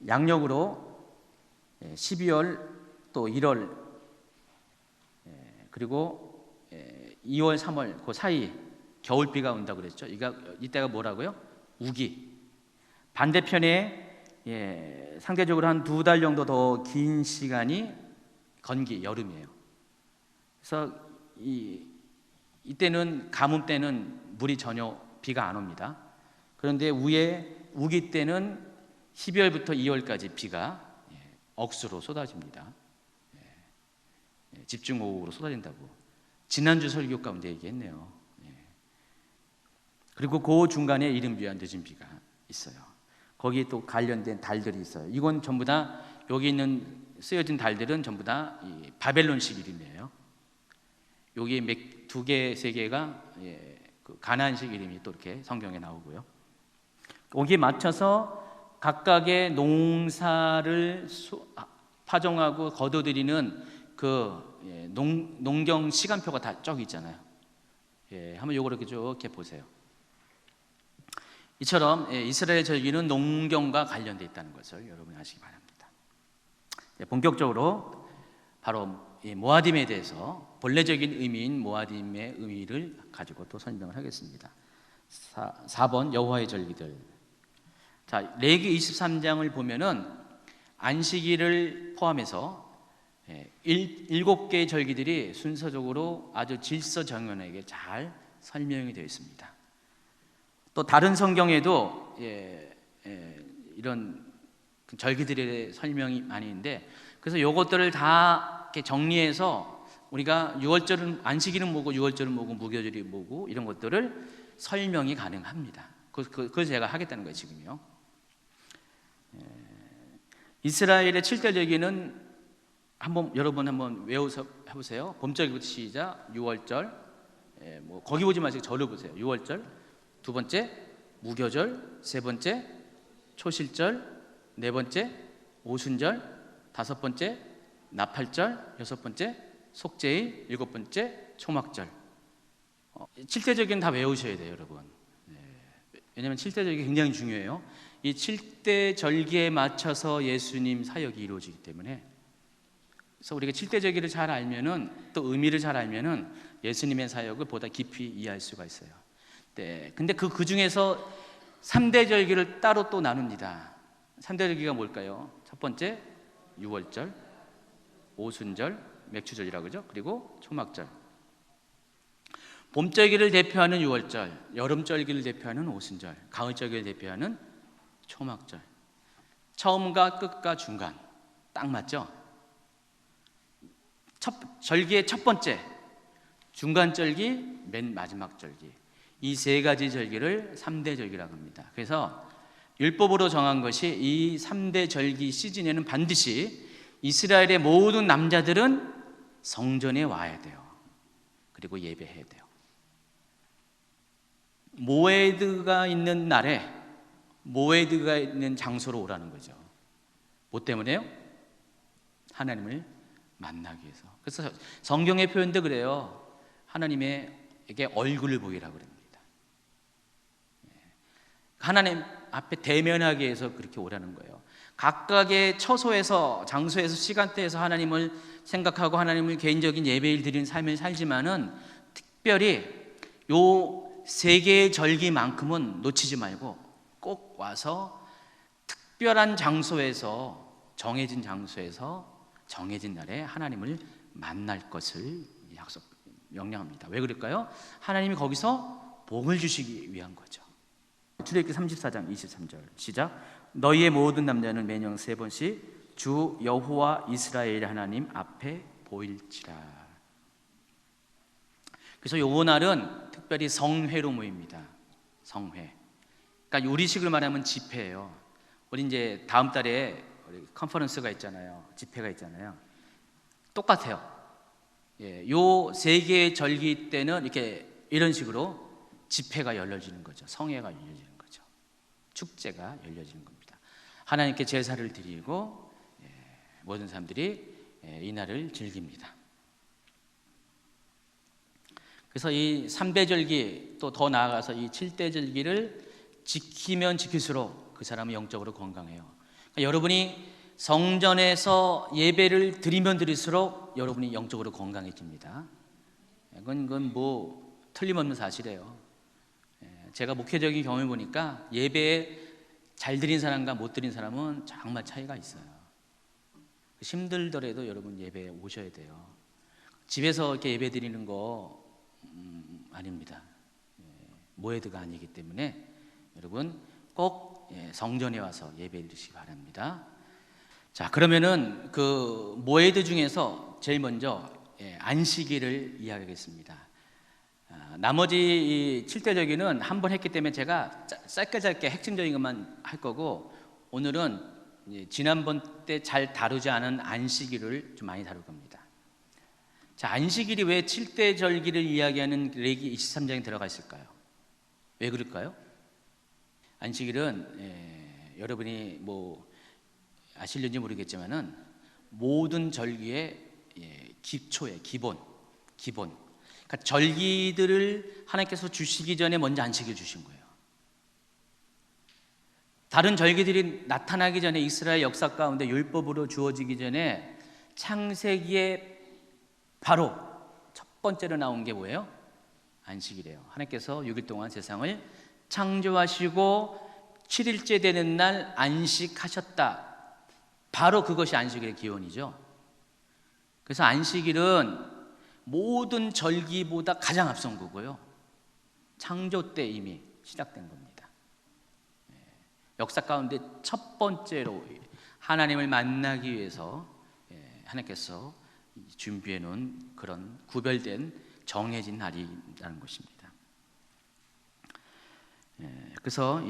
양력으로 12월 또 1월 그리고 2월 3월 그 사이 겨울비가 온다고 그랬죠. 이때가 뭐라고요? 우기. 반대편에 상대적으로 한 2달 정도 더 긴 시간이 건기, 여름이에요. 그래서 이때는 가뭄 때는 물이 전혀 비가 안 옵니다. 그런데 우기 때는 12월부터 2월까지 비가 억수로 쏟아집니다. 집중호우로 쏟아진다고 지난주 설교 가운데 얘기했네요. 그리고 그 중간에 이른비와 늦은 비가 있어요. 거기에 또 관련된 달들이 있어요. 이건 전부 다 여기 있는 쓰여진 달들은 전부 다 이 바벨론식 이름이에요. 여기 2개, 3개가 그 가나안식 이름이 또 이렇게 성경에 나오고요. 거기에 맞춰서 각각의 농사를 파종하고 거둬들이는 그 농경 시간표가 다 쭉 있잖아요. 한번 요거 이렇게 쭉 이렇게 보세요. 이처럼 이스라엘 절기는 농경과 관련되어 있다는 것을 여러분이 아시기 바랍니다. 본격적으로 바로 이 모아딤에 대해서 본래적인 의미인 모아딤의 의미를 가지고 또 설명을 하겠습니다. 4번 여호와의 절기들. 자, 레위기 23장을 보면은 안식일을 포함해서 일곱 개의 절기들이 순서적으로 아주 질서정연하게 잘 설명이 되어 있습니다. 또 다른 성경에도 이런 절기들의 설명이 많이 있는데, 그래서 이것들을 다 이렇게 정리해서 우리가 6월절은 안식일은 뭐고 6월절은 뭐고 무교절이 뭐고 이런 것들을 설명이 가능합니다. 그래서 제가 하겠다는 거예요 지금요. 이스라엘의 7대 절기는 여러분 한번 외워서 해보세요. 봄절기부터 시작. 6월절, 뭐 거기 보지 마시고 절을 보세요. 6월절, 두 번째 무교절, 세 번째 초실절, 네 번째 오순절, 다섯 번째 나팔절, 여섯 번째 속죄일, 일곱 번째 초막절. 7대 절기는 다 외우셔야 돼요, 여러분. 왜냐하면 7대 절기 굉장히 중요해요. 이 7대 절기에 맞춰서 예수님 사역이 이루어지기 때문에, 그래서 우리가 7대 절기를 잘 알면은, 또 의미를 잘 알면은 예수님의 사역을 보다 깊이 이해할 수가 있어요. 네. 근데 그 중에서 3대 절기를 따로 또 나눕니다. 3대 절기가 뭘까요? 첫 번째 6월절, 오순절, 맥추절이라고 그러죠. 그리고 초막절. 봄절기를 대표하는 6월절, 여름절기를 대표하는 오순절, 가을절기를 대표하는 초막절. 처음과 끝과 중간 딱 맞죠? 절기의 첫 번째, 중간절기, 맨 마지막 절기, 이 세 가지 절기를 3대 절기라고 합니다. 그래서 율법으로 정한 것이 이 3대 절기 시즌에는 반드시 이스라엘의 모든 남자들은 성전에 와야 돼요. 그리고 예배해야 돼요. 모에드가 있는 날에 모에드가 있는 장소로 오라는 거죠. 뭐 때문에요? 하나님을 만나기 위해서. 그래서 성경의 표현도 그래요. 하나님에게 얼굴을 보이라고 그럽니다. 하나님 앞에 대면하기 위해서 그렇게 오라는 거예요. 각각의 처소에서, 장소에서, 시간대에서 하나님을 생각하고 하나님을 개인적인 예배를 드리는 삶을 살지만은, 특별히 요 세 개의 절기만큼은 놓치지 말고 꼭 와서 특별한 장소에서, 정해진 장소에서 정해진 날에 하나님을 만날 것을 명령합니다. 왜 그럴까요? 하나님이 거기서 복을 주시기 위한 거죠. 출애굽기 34장 23절 시작. 너희의 모든 남자는 매년 3번씩 주 여호와 이스라엘 하나님 앞에 보일지라. 그래서 요 날은 특별히 성회로 모입니다. 성회. 그러니까 요리식으로 말하면 집회예요. 우리 이제 다음 달에 우리 컨퍼런스가 있잖아요. 집회가 있잖아요. 똑같아요. 요 세 개의 절기 때는 이렇게 이런 식으로 집회가 열려지는 거죠. 성회가 열려지는 거죠. 축제가 열려지는 겁니다. 하나님께 제사를 드리고 모든 사람들이 이 날을 즐깁니다. 그래서 이 3대 절기, 또 더 나아가서 이 7대 절기를 지키면 지킬수록 그 사람은 영적으로 건강해요. 그러니까 여러분이 성전에서 예배를 드리면 드릴수록 여러분이 영적으로 건강해집니다. 그건 뭐 틀림없는 사실이에요. 제가 목회적인 경험을 보니까 예배에 잘 드린 사람과 못 드린 사람은 정말 차이가 있어요. 힘들더라도 여러분 예배에 오셔야 돼요. 집에서 이렇게 예배 드리는 거 아닙니다. 모에드가 아니기 때문에 여러분 꼭 성전에 와서 예배 드리시기 바랍니다. 자, 그러면은 그 모에드 중에서 제일 먼저 안식일을 이야기하겠습니다. 나머지 이 7대 절기는 한 번 했기 때문에 제가 짧게 핵심적인 것만 할 거고, 오늘은 지난번 때 잘 다루지 않은 안식일을 좀 많이 다룰 겁니다. 자, 안식일이 왜 7대 절기를 이야기하는 레위기 23장에 들어가 있을까요? 왜 그럴까요? 안식일은 여러분이 뭐 아실는지 모르겠지만은 모든 절기의 기초의 기본. 그러니까 절기들을 하나님께서 주시기 전에 먼저 안식일 주신 거예요. 다른 절기들이 나타나기 전에, 이스라엘 역사 가운데 율법으로 주어지기 전에 창세기에 바로 첫 번째로 나온 게 뭐예요? 안식일이에요. 하나님께서 6일 동안 세상을 창조하시고 7일째 되는 날 안식하셨다. 바로 그것이 안식일의 기원이죠. 그래서 안식일은 모든 절기보다 가장 앞선 거고요. 창조 때 이미 시작된 겁니다. 역사 가운데 첫 번째로 하나님을 만나기 위해서 하나님께서 준비해 놓은 그런 구별된 정해진 날이라는 것입니다. 그래서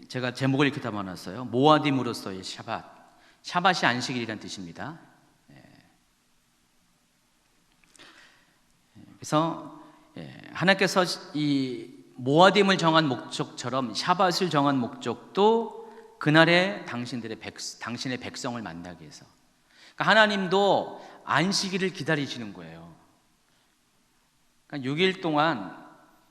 제가 제목을 이렇게 담아놨어요. 모아딤으로서의 샤밧. 샤밧이 안식일이라는 뜻입니다. 그래서 하나님께서 이 모아딤을 정한 목적처럼 샤밧을 정한 목적도 그날에 당신의 백성을 만나기 위해서. 그러니까 하나님도 안식일을 기다리시는 거예요. 그러니까 6일 동안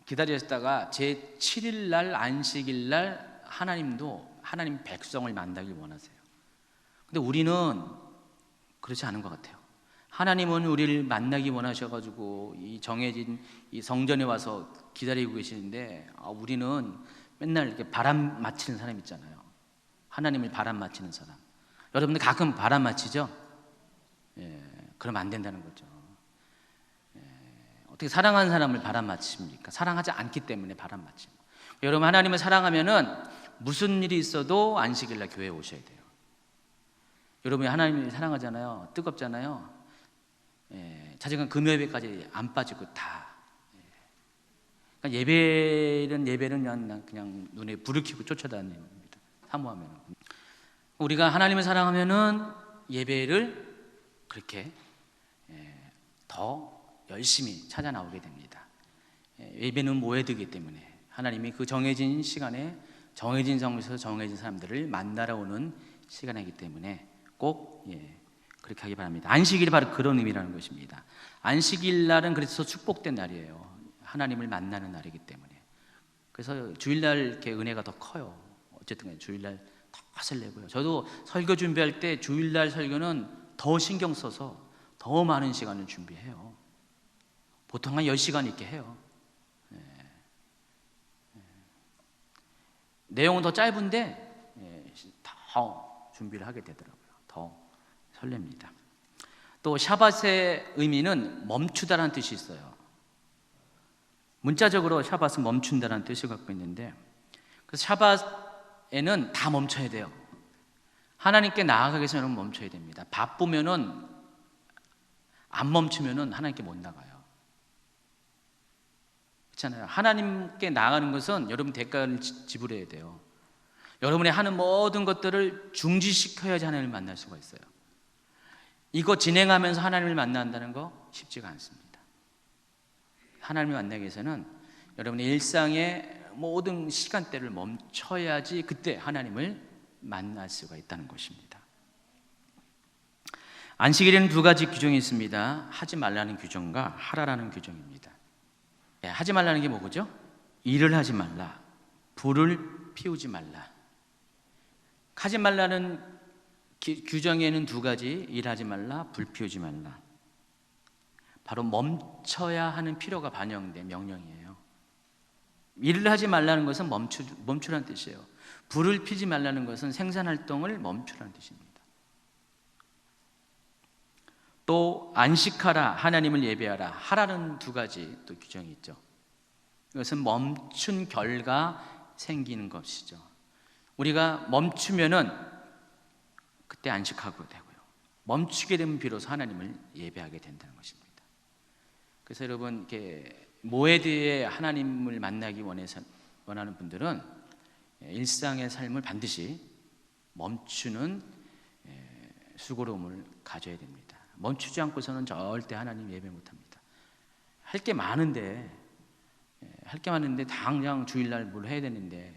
기다리셨다가 제 7일 날 안식일 날 하나님 백성을 만나길 원하세요. 근데 우리는 그렇지 않은 것 같아요. 하나님은 우리를 만나기 원하셔가지고 이 정해진 이 성전에 와서 기다리고 계시는데, 우리는 맨날 이렇게 바람 맞히는 사람 있잖아요. 하나님을 바람 맞히는 사람. 여러분들 가끔 바람 맞히죠? 그러면 안 된다는 거죠. 어떻게 사랑하는 사람을 바람 맞춥니까? 사랑하지 않기 때문에 바람 맞히고. 여러분, 하나님을 사랑하면은 무슨 일이 있어도 안식일날 교회에 오셔야 돼요. 여러분이 하나님을 사랑하잖아요. 뜨겁잖아요. 자정한 금요일까지 안 빠지고 다. 그러니까 예배는 그냥 눈에 불을 켜고 쫓아다닙니다. 사모하면. 우리가 하나님을 사랑하면은 예배를 그렇게 더 열심히 찾아 나오게 됩니다. 예배는 모여들기 때문에 하나님이 그 정해진 시간에 정해진 성에서 정해진 사람들을 만나러 오는 시간이기 때문에 꼭 그렇게 하기 바랍니다. 안식일이 바로 그런 의미라는 것입니다. 안식일 날은 그래서 축복된 날이에요. 하나님을 만나는 날이기 때문에. 그래서 주일날 이렇게 은혜가 더 커요. 어쨌든 주일날 더 설레고요. 저도 설교 준비할 때 주일날 설교는 더 신경 써서 더 많은 시간을 준비해요. 보통 한 10시간 있게 해요. 내용은 더 짧은데 더 준비를 하게 되더라고요. 더 설렙니다. 또 샤밧의 의미는 멈추다라는 뜻이 있어요. 문자적으로 샤밧은 멈춘다라는 뜻을 갖고 있는데, 그래서 샤밧에는 다 멈춰야 돼요. 하나님께 나아가기 위해서 여러분 멈춰야 됩니다. 바쁘면은 안 멈추면은 하나님께 못 나가요. 그렇잖아요. 하나님께 나아가는 것은 여러분 대가를 지불해야 돼요. 여러분이 하는 모든 것들을 중지시켜야지 하나님을 만날 수가 있어요. 이거 진행하면서 하나님을 만난다는 거 쉽지가 않습니다. 하나님을 만나기 위해서는 여러분의 일상의 모든 시간대를 멈춰야지 그때 하나님을 만날 수가 있다는 것입니다. 안식일에는 두 가지 규정이 있습니다. 하지 말라는 규정과 하라라는 규정입니다. 하지 말라는 게 뭐죠? 일을 하지 말라, 불을 피우지 말라. 하지 말라는 규정에는 두 가지, 일하지 말라, 불 피우지 말라. 바로 멈춰야 하는 필요가 반영된 명령이에요. 일을 하지 말라는 것은 멈추라는 뜻이에요. 불을 피지 말라는 것은 생산활동을 멈추라는 뜻입니다. 또 안식하라, 하나님을 예배하라, 하라는 두 가지 또 규정이 있죠. 이것은 멈춘 결과 생기는 것이죠. 우리가 멈추면은 그때 안식하고 되고요. 멈추게 되면 비로소 하나님을 예배하게 된다는 것입니다. 그래서 여러분 이렇게 모에드에 하나님을 만나기 원하는 분들은 일상의 삶을 반드시 멈추는 수고로움을 가져야 됩니다. 멈추지 않고서는 절대 하나님 예배 못합니다. 할 게 많은데 당장 주일날 뭘 해야 되는데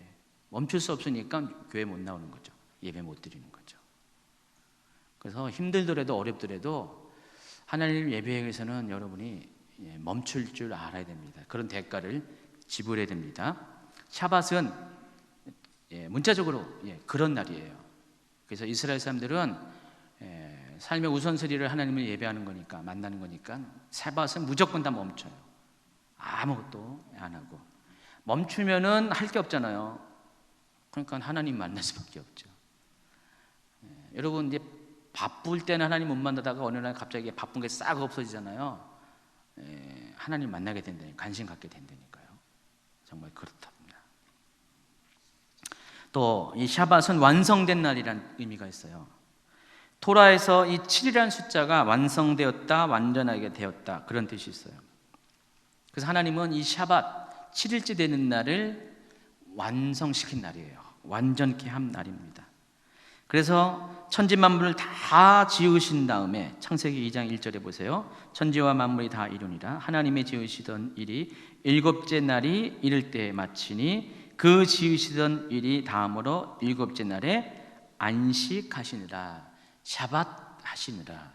멈출 수 없으니까 교회 못 나오는 거죠. 예배 못 드리는 거죠. 그래서 힘들더라도 어렵더라도 하나님 예배에 위해서는 여러분이 멈출 줄 알아야 됩니다. 그런 대가를 지불해야 됩니다. 샤밧은 문자적으로 그런 날이에요. 그래서 이스라엘 사람들은 삶의 우선순위를 하나님을 예배하는 거니까, 만나는 거니까 샤밧은 무조건 다 멈춰요. 아무것도 안 하고. 멈추면은 할 게 없잖아요. 그러니까 하나님 만날 수밖에 없죠. 여러분 이제 바쁠 때는 하나님 못 만나다가 어느 날 갑자기 바쁜 게 싹 없어지잖아요. 하나님 만나게 된다니, 관심 갖게 된다니까요. 정말 그렇답니다. 또 이 샤밧은 완성된 날이라는 의미가 있어요. 토라에서 이 7이라는 숫자가 완성되었다, 완전하게 되었다, 그런 뜻이 있어요. 그래서 하나님은 이 샤밧 7일째 되는 날을 완성시킨 날이에요. 완전케 한 날입니다. 그래서 천지 만물을 다 지으신 다음에 창세기 2장 1절에 보세요. 천지와 만물이 다 이루니라. 하나님의 지으시던 일이 일곱째 날이 이를 때에 마치니 그 지으시던 일이 다음으로 일곱째 날에 안식하시니라. 샤밧 하시니라.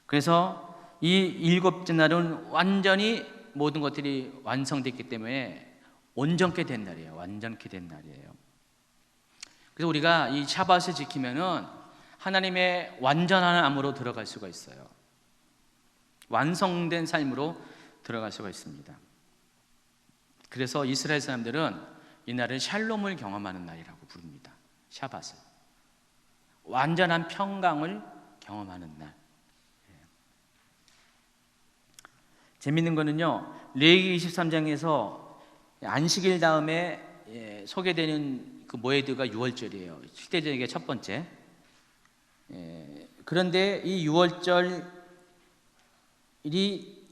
그래서 이 일곱째 날은 완전히 모든 것들이 완성됐기 때문에 온전케 된 날이에요. 완전케 된 날이에요. 그래서 우리가 이 샤밧을 지키면은 하나님의 완전한 암으로 들어갈 수가 있어요. 완성된 삶으로 들어갈 수가 있습니다. 그래서 이스라엘 사람들은 이 날을 샬롬을 경험하는 날이라고 부릅니다. 샤밧을. 완전한 평강을 경험하는 날. 재밌는 거는요, 레위기 23장에서 안식일 다음에 소개되는 그 모에드가 유월절이에요. 실제적인 첫 번째. 그런데 이 유월절이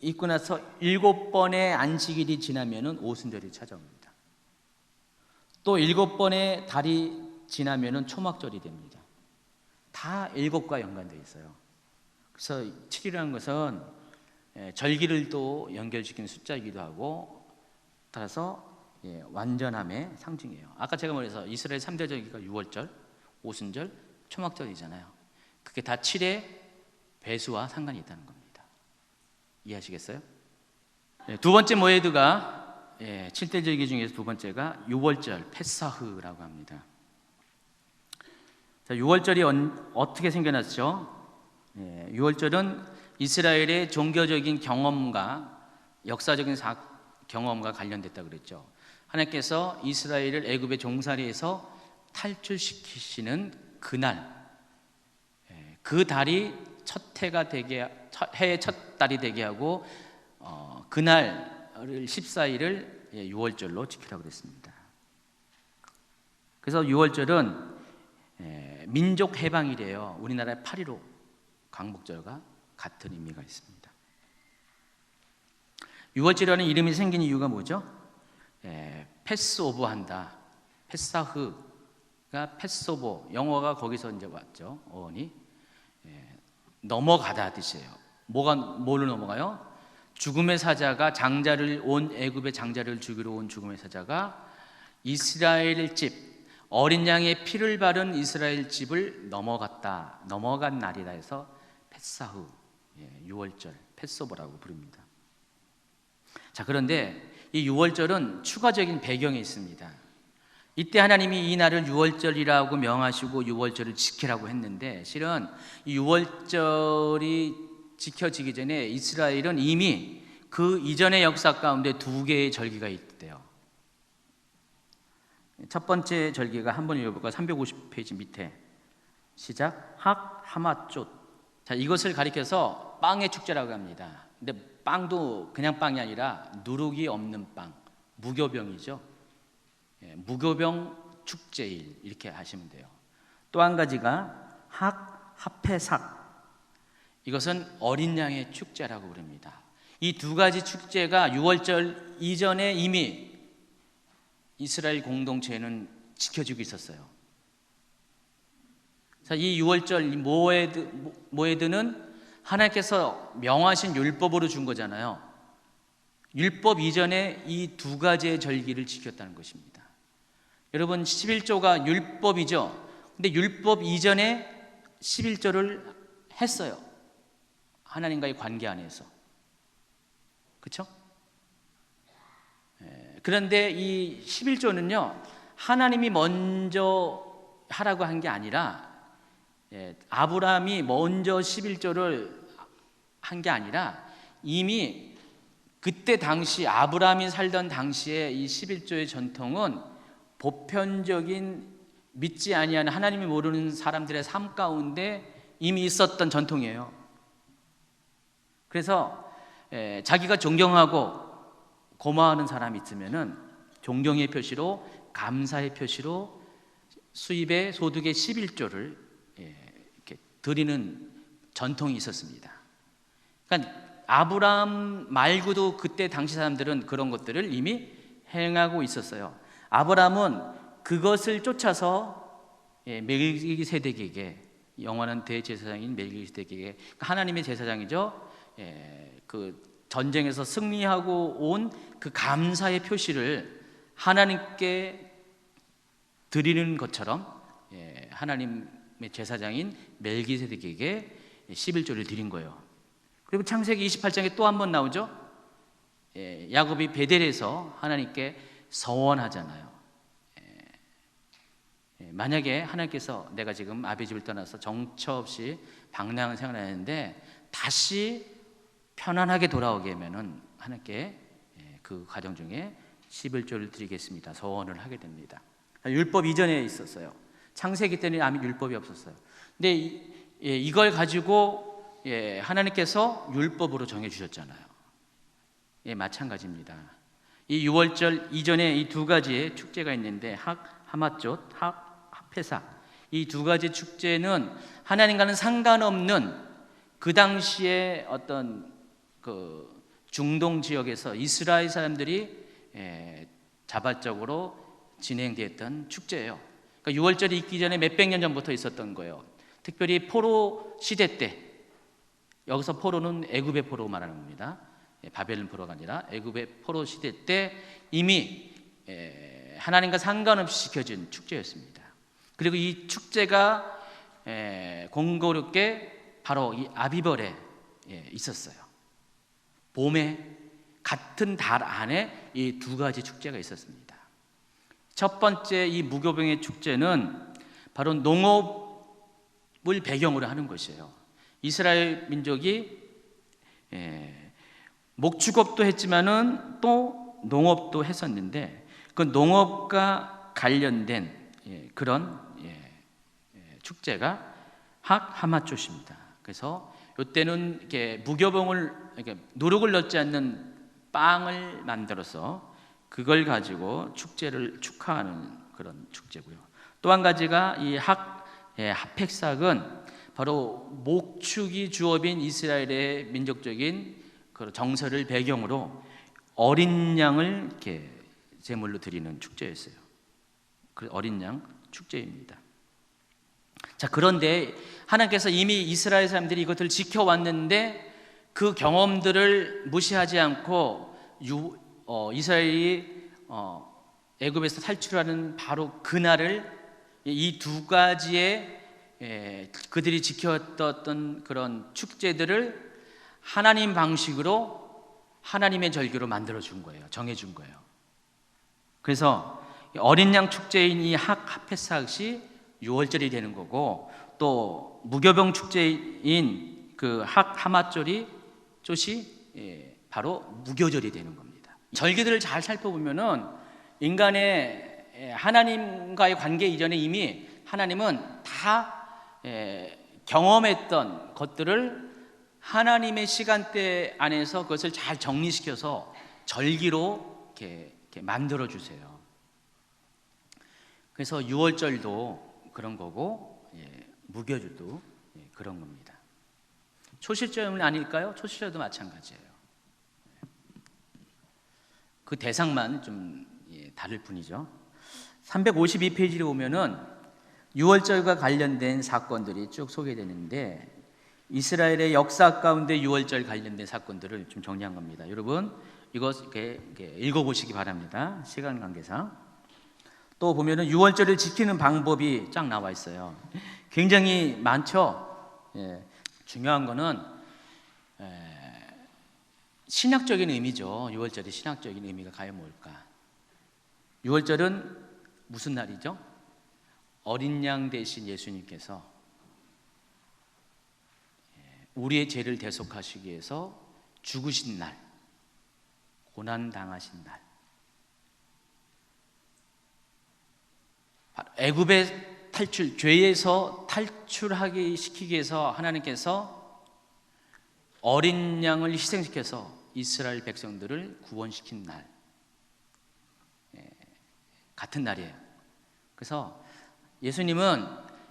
있고 나서 7번의 안식일이 지나면은 오순절이 찾아옵니다. 또 7번의 달이 지나면은 초막절이 됩니다. 다 7과 연관되어 있어요. 그래서 7이라는 것은 절기를 또 연결시키는 숫자이기도 하고, 따라서 완전함의 상징이에요. 아까 제가 말해서 이스라엘 3대 절기가 유월절, 오순절, 초막절이잖아요. 그게 다 7의 배수와 상관이 있다는 겁니다. 이해하시겠어요? 두 번째 모에드가 7대 절기 중에서 두 번째가 유월절, 페사흐라고 합니다. 자, 유월절이 어떻게 생겨났죠? 유월절은 이스라엘의 종교적인 경험과 역사적인 경험과 관련됐다 그랬죠. 하나님께서 이스라엘을 애굽의 종살이에서 탈출시키시는 그날, 그 달이 해의 첫 달이 되게 하고, 그날을 14일을 유월절로 지키라고 그랬습니다. 그래서 유월절은 민족 해방일이에요. 우리나라의 8.15 광복절과 같은 의미가 있습니다. 유월절이라는 이름이 생긴 이유가 뭐죠? 패스오버 한다. 페사흐가 패스오버, 영어가 거기서 이제 왔죠. 어원이 넘어가다 뜻이에요. 뭘로 넘어가요? 죽음의 사자가 애굽의 장자를 죽이러 온 죽음의 사자가 이스라엘 집, 어린 양의 피를 바른 이스라엘 집을 넘어간 날이라 해서 페사흐, 유월절, 패스오버라고 부릅니다. 자, 그런데 이 유월절은 추가적인 배경이 있습니다. 이때 하나님이 이 날을 유월절이라고 명하시고 유월절을 지키라고 했는데, 실은 이 유월절이 지켜지기 전에 이스라엘은 이미 그 이전의 역사 가운데 두 개의 절기가 있대요. 첫 번째 절기가 한번 읽어볼까요? 350페이지 밑에 시작. 하마쪼. 자, 이것을 가리켜서 빵의 축제라고 합니다. 근데 빵도 그냥 빵이 아니라 누룩이 없는 빵, 무교병이죠. 무교병 축제일, 이렇게 하시면 돼요. 또 한 가지가 하페삭. 이것은 어린 양의 축제라고 부릅니다. 이 두 가지 축제가 유월절 이전에 이미 이스라엘 공동체는 지켜지고 있었어요. 자, 이 유월절 모에드는 하나님께서 명하신 율법으로 준 거잖아요. 율법 이전에 이 두 가지의 절기를 지켰다는 것입니다. 여러분, 11조가 율법이죠. 근데 율법 이전에 11조를 했어요. 하나님과의 관계 안에서. 그렇죠? 그런데 이 11조는요, 하나님이 먼저 하라고 한 게 아니라, 아브라함이 먼저 11조를 한 게 아니라, 이미 그때 당시 아브라함이 살던 당시에 이 11조의 전통은 보편적인 믿지 아니하는 하나님이 모르는 사람들의 삶 가운데 이미 있었던 전통이에요. 그래서 자기가 존경하고 고마워하는 사람이 있으면은 존경의 표시로, 감사의 표시로 수입의 소득의 11조를 이렇게 드리는 전통이 있었습니다. 그러니까 아브라함 말고도 그때 당시 사람들은 그런 것들을 이미 행하고 있었어요. 아브라함은 그것을 쫓아서 멜기세덱에게, 영원한 대제사장인 멜기세덱에게, 하나님의 제사장이죠. 그 전쟁에서 승리하고 온 그 감사의 표시를 하나님께 드리는 것처럼 하나님의 제사장인 멜기세덱에게 11조를 드린 거예요. 그리고 창세기 28장에 또 한 번 나오죠. 야곱이 베델에서 하나님께 서원하잖아요. 만약에 하나님께서 내가 지금 아비 집을 떠나서 정처 없이 방랑한 생활을 하는데 다시 편안하게 돌아오게 하면은 하나님께 그 과정 중에 11조를 드리겠습니다. 서원을 하게 됩니다. 율법 이전에 있었어요. 창세기 때는 아무 율법이 없었어요. 근데 이걸 가지고 하나님께서 율법으로 정해 주셨잖아요. 마찬가지입니다. 이 유월절 이전에 이 두 가지의 축제가 있는데 하마조, 핫페삭, 이 두 가지 축제는 하나님과는 상관없는 그 당시에 어떤 그 중동 지역에서 이스라엘 사람들이 자발적으로 진행됐던 축제예요. 그러니까 유월절이 있기 전에 몇백 년 전부터 있었던 거예요. 특별히 포로 시대 때, 여기서 포로는 애굽의 포로 말하는 겁니다. 바벨론 포로가 아니라 애굽의 포로 시대 때 이미 하나님과 상관없이 지켜진 축제였습니다. 그리고 이 축제가 공교롭게 바로 이 아비벌에 있었어요. 봄에 같은 달 안에 이 두 가지 축제가 있었습니다. 첫 번째 이 무교병의 축제는 바로 농업을 배경으로 하는 것이에요. 이스라엘 민족이 목축업도 했지만은 또 농업도 했었는데 그 농업과 관련된 그런 축제가 하마조입니다. 그래서 이때는 이렇게 무교병을 이렇게 누룩을 넣지 않는 빵을 만들어서 그걸 가지고 축제를 축하하는 그런 축제고요. 또 한 가지가 이 핫팩삭은 바로 목축이 주업인 이스라엘의 민족적인 그 정서를 배경으로 어린 양을 이렇게 제물로 드리는 축제였어요. 그 어린 양 축제입니다. 자, 그런데 하나님께서 이미 이스라엘 사람들이 이것을 지켜왔는데 그 경험들을 무시하지 않고 이스라엘이 애굽에서 탈출하는 바로 그날을 이 두 가지의 그들이 지켰던 그런 축제들을 하나님 방식으로 하나님의 절기로 만들어 준 거예요. 정해 준 거예요. 그래서 어린 양 축제인 이 핫페삭이 6월절이 되는 거고, 또 무교병 축제인 그 하마절이 바로 무교절이 되는 겁니다. 절기들을 잘 살펴보면은 인간의 하나님과의 관계 이전에 이미 하나님은 다 경험했던 것들을 하나님의 시간대 안에서 그것을 잘 정리시켜서 절기로 이렇게 만들어 주세요. 그래서 6월절도 그런 거고, 무교절도 그런 겁니다. 초실절은 아닐까요? 초실절도 마찬가지예요. 그 대상만 좀 다를 뿐이죠. 352페이지를 보면은 6월절과 관련된 사건들이 쭉 소개되는데, 이스라엘의 역사 가운데 6월절 관련된 사건들을 좀 정리한 겁니다. 여러분 이거 이렇게 읽어보시기 바랍니다. 시간 관계상. 또 보면은 6월절을 지키는 방법이 쫙 나와 있어요. 굉장히 많죠. 중요한 거는 신학적인 의미죠. 6월절의 신학적인 의미가 과연 뭘까? 6월절은 무슨 날이죠? 어린 양 대신 예수님께서 우리의 죄를 대속하시기 위해서 죽으신 날, 고난 당하신 날. 애굽의 탈출, 죄에서 탈출하게 시키기 위해서 하나님께서 어린 양을 희생시켜서 이스라엘 백성들을 구원시킨 날, 같은 날이에요. 그래서 예수님은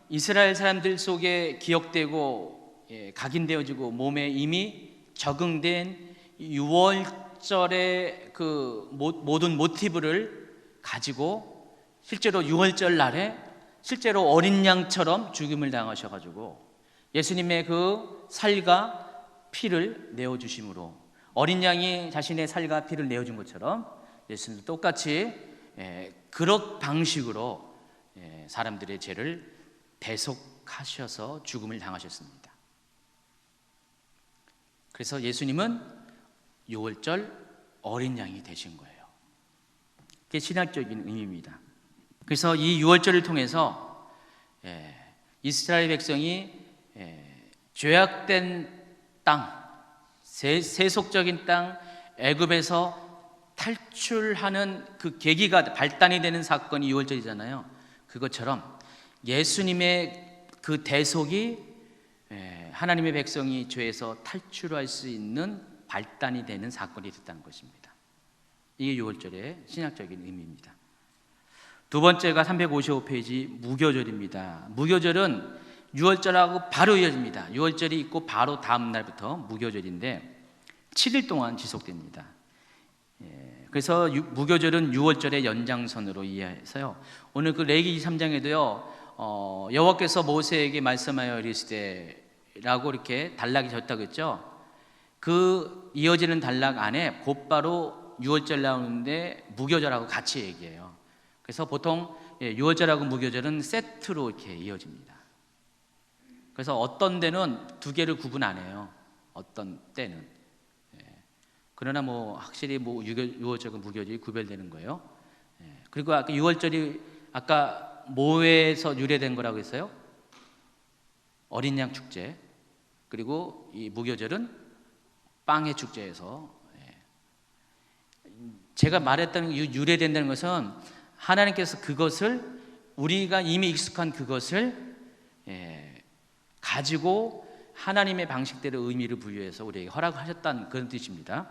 이스라엘 사람들 속에 기억되고 각인되어지고 몸에 이미 적응된 유월절의 그 모든 모티브를 가지고 실제로 유월절 날에 실제로 어린 양처럼 죽임을 당하셔가지고 예수님의 그 살과 피를 내어주심으로, 어린 양이 자신의 살과 피를 내어준 것처럼 예수님도 똑같이 그런 방식으로 사람들의 죄를 대속하셔서 죽음을 당하셨습니다. 그래서 예수님은 유월절 어린 양이 되신 거예요. 그게 신학적인 의미입니다. 그래서 이 유월절을 통해서 이스라엘 백성이 죄악된 땅, 세속적인 땅 애굽에서 탈출하는 그 계기가 발단이 되는 사건이 유월절이잖아요. 그것처럼 예수님의 그 대속이 하나님의 백성이 죄에서 탈출할 수 있는 발단이 되는 사건이 됐다는 것입니다. 이게 유월절의 신학적인 의미입니다. 두 번째가 355페이지 무교절입니다. 무교절은 유월절하고 바로 이어집니다. 유월절이 있고 바로 다음 날부터 무교절인데 7일 동안 지속됩니다. 그래서 무교절은 유월절의 연장선으로 이해해서요. 오늘 그 레위기 23장에도요. 여호와께서 모세에게 말씀하여 이르시되라고 이렇게 단락이 졌다고 했죠. 그 이어지는 단락 안에 곧바로 유월절 나오는데 무교절하고 같이 얘기해요. 그래서 보통 유월절하고 무교절은 세트로 이렇게 이어집니다. 그래서 어떤 데는 두 개를 구분 안 해요. 어떤 때는. 그러나 뭐 확실히 뭐 유월절과 무교절이 구별되는 거예요. 그리고 아까 유월절이 아까 뭐에서 유래된 거라고 했어요? 어린 양 축제. 그리고 이 무교절은 빵의 축제에서. 제가 말했던 유래된다는 것은 하나님께서 그것을 우리가 이미 익숙한 그것을 가지고 하나님의 방식대로 의미를 부여해서 우리에게 허락하셨다는 그런 뜻입니다.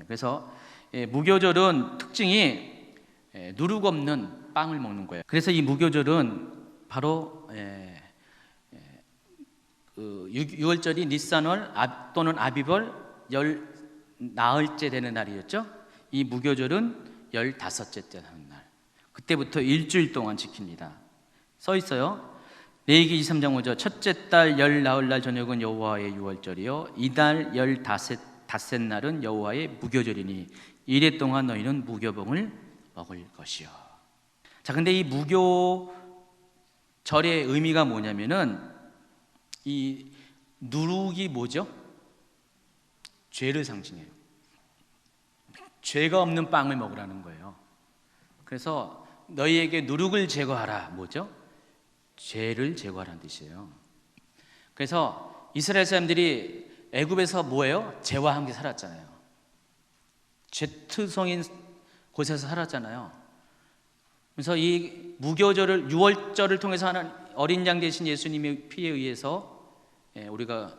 그래서 무교절은 특징이 누룩 없는 빵을 먹는 거예요. 그래서 이 무교절은 바로 유월절이 니산월 또는 아비벌 나흘째 되는 날이었죠. 이 무교절은 15째 때 하는 날. 그때부터 일주일 동안 지킵니다. 써 있어요. 레위기 23장 5절 첫째 달 나흘날 저녁은 여호와의 유월절이요 이달 15째 날은 여호와의 무교절이니 이래 동안 너희는 무교봉을 먹을 것이요. 자, 근데 이 무교절의 의미가 뭐냐면은 이 누룩이 뭐죠? 죄를 상징해요. 죄가 없는 빵을 먹으라는 거예요. 그래서 너희에게 누룩을 제거하라. 뭐죠? 죄를 제거하라는 뜻이에요. 그래서 이스라엘 사람들이 애굽에서 뭐예요? 죄와 함께 살았잖아요. 죄투성인 곳에서 살았잖아요. 그래서 이 무교절을 유월절을 통해서 하는 어린 양 대신 예수님의 피에 의해서 우리가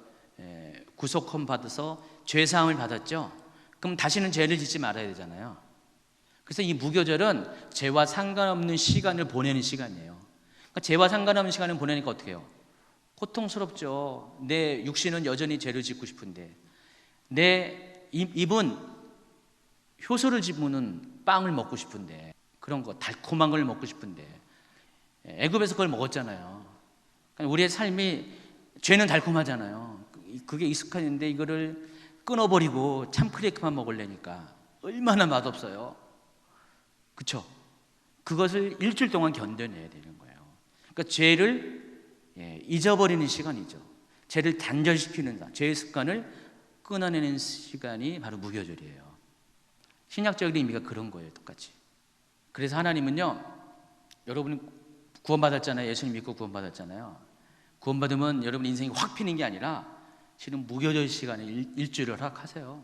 구속함 받아서 죄 사함을 받았죠. 그럼 다시는 죄를 짓지 말아야 되잖아요. 그래서 이 무교절은 죄와 상관없는 시간을 보내는 시간이에요. 그러니까 죄와 상관없는 시간을 보내니까 어떻게 해요? 고통스럽죠. 내 육신은 여전히 죄를 짓고 싶은데 내 입은 효소를 집는 빵을 먹고 싶은데 그런 거 달콤한 걸 먹고 싶은데 애굽에서 그걸 먹었잖아요. 그러니까 우리의 삶이 죄는 달콤하잖아요. 그게 익숙한데 이거를 끊어버리고 참크레이크만 먹으려니까 얼마나 맛없어요. 그렇죠? 그것을 일주일 동안 견뎌내야 되는 거예요. 그러니까 죄를 잊어버리는 시간이죠. 죄를 단절시키는, 죄의 습관을 끊어내는 시간이 바로 무교절이에요. 신약적인 의미가 그런 거예요. 똑같이. 그래서 하나님은요, 여러분이 구원받았잖아요. 예수님 믿고 구원받았잖아요. 구원받으면 여러분 인생이 확 피는 게 아니라 실은 무교절 시간에 일주일을 허락하세요.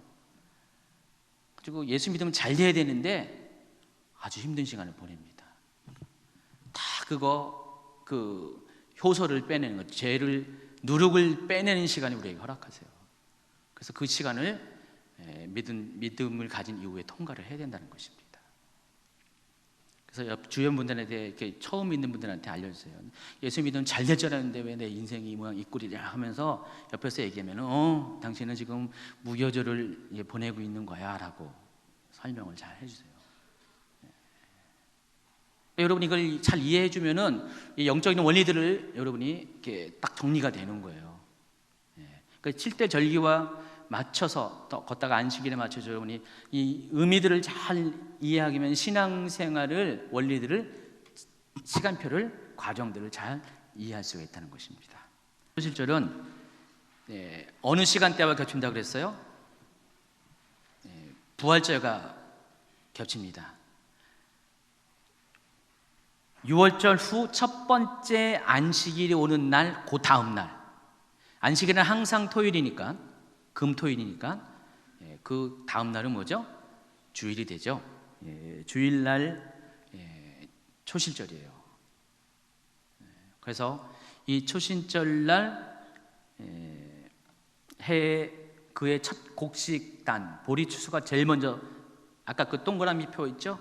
그리고 예수 믿으면 잘 돼야 되는데 아주 힘든 시간을 보냅니다. 다 그거 그 효소를 빼내는 것, 죄를 누룩을 빼내는 시간을 우리에게 허락하세요. 그래서 그 시간을 믿음을 가진 이후에 통과를 해야 된다는 것입니다. 그래서 주변 분들한테 이렇게 처음 믿는 분들한테 알려주세요. 예수 믿으면 잘 될 줄 알았는데 왜 내 인생이 이 모양 이 꼴이냐 하면서 옆에서 얘기하면 당신은 지금 무교절을 보내고 있는 거야 라고 설명을 잘 해주세요. 여러분 이걸 잘 이해해 주면은 이 영적인 원리들을 여러분이 이렇게 딱 정리가 되는 거예요. 그러니까 7대 절기와 맞춰서 또 걷다가 안식일에 맞춰서 여러분이 이 의미들을 잘 이해하면 신앙생활을 원리들을 시간표를 과정들을 잘 이해할 수가 있다는 것입니다. 초실절은 어느 시간대와 겹친다 그랬어요? 부활절과 겹칩니다. 6월절 후 첫 번째 안식일이 오는 날, 그 다음 날. 안식일은 항상 토요일이니까, 금토일이니까 그 다음 날은 뭐죠? 주일이 되죠. 주일날 초실절이에요. 그래서 이 초신절날 해 그의 첫 곡식단 보리 추수가 제일 먼저, 아까 그 동그라미 표 있죠?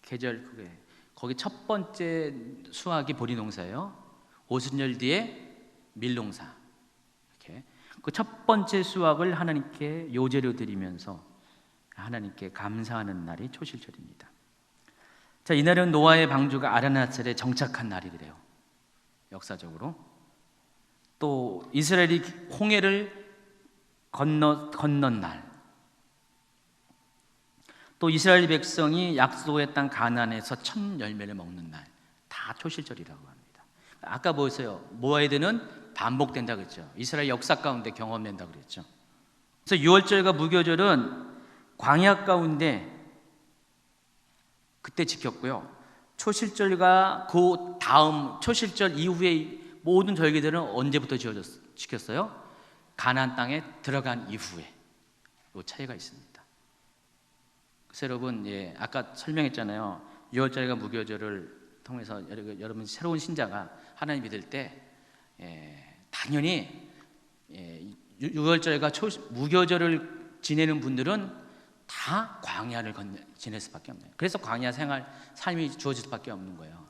계절 그게 거기 첫 번째 수확이 보리 농사예요. 오순절 뒤에 밀 농사. 이렇게 그 첫 번째 수확을 하나님께 요제로 드리면서 하나님께 감사하는 날이 초실절입니다. 자, 이날은 노아의 방주가 아라나셀에 정착한 날이래요. 역사적으로. 또 이스라엘이 홍해를 건넌 날. 또 이스라엘 백성이 약속의 땅 가나안에서 첫 열매를 먹는 날. 다 초실절이라고 합니다. 아까 보세요. 모아이드는 반복된다 그랬죠. 이스라엘 역사 가운데 경험된다 그랬죠. 그래서 6월절과 무교절은 광야 가운데 그때 지켰고요. 초실절과 그 다음 초실절 이후에 모든 절기들은 언제부터 지켰어요? 가나안 땅에 들어간 이후에. 이 차이가 있습니다. 그래서 여러분, 아까 설명했잖아요. 6월절과 무교절을 통해서 여러분 새로운 신자가 하나님 믿을 때 당연히 6월절과 무교절을 지내는 분들은 다 광야를 지낼 수밖에 없네요. 그래서 광야 생활 삶이 주어질 수밖에 없는 거예요.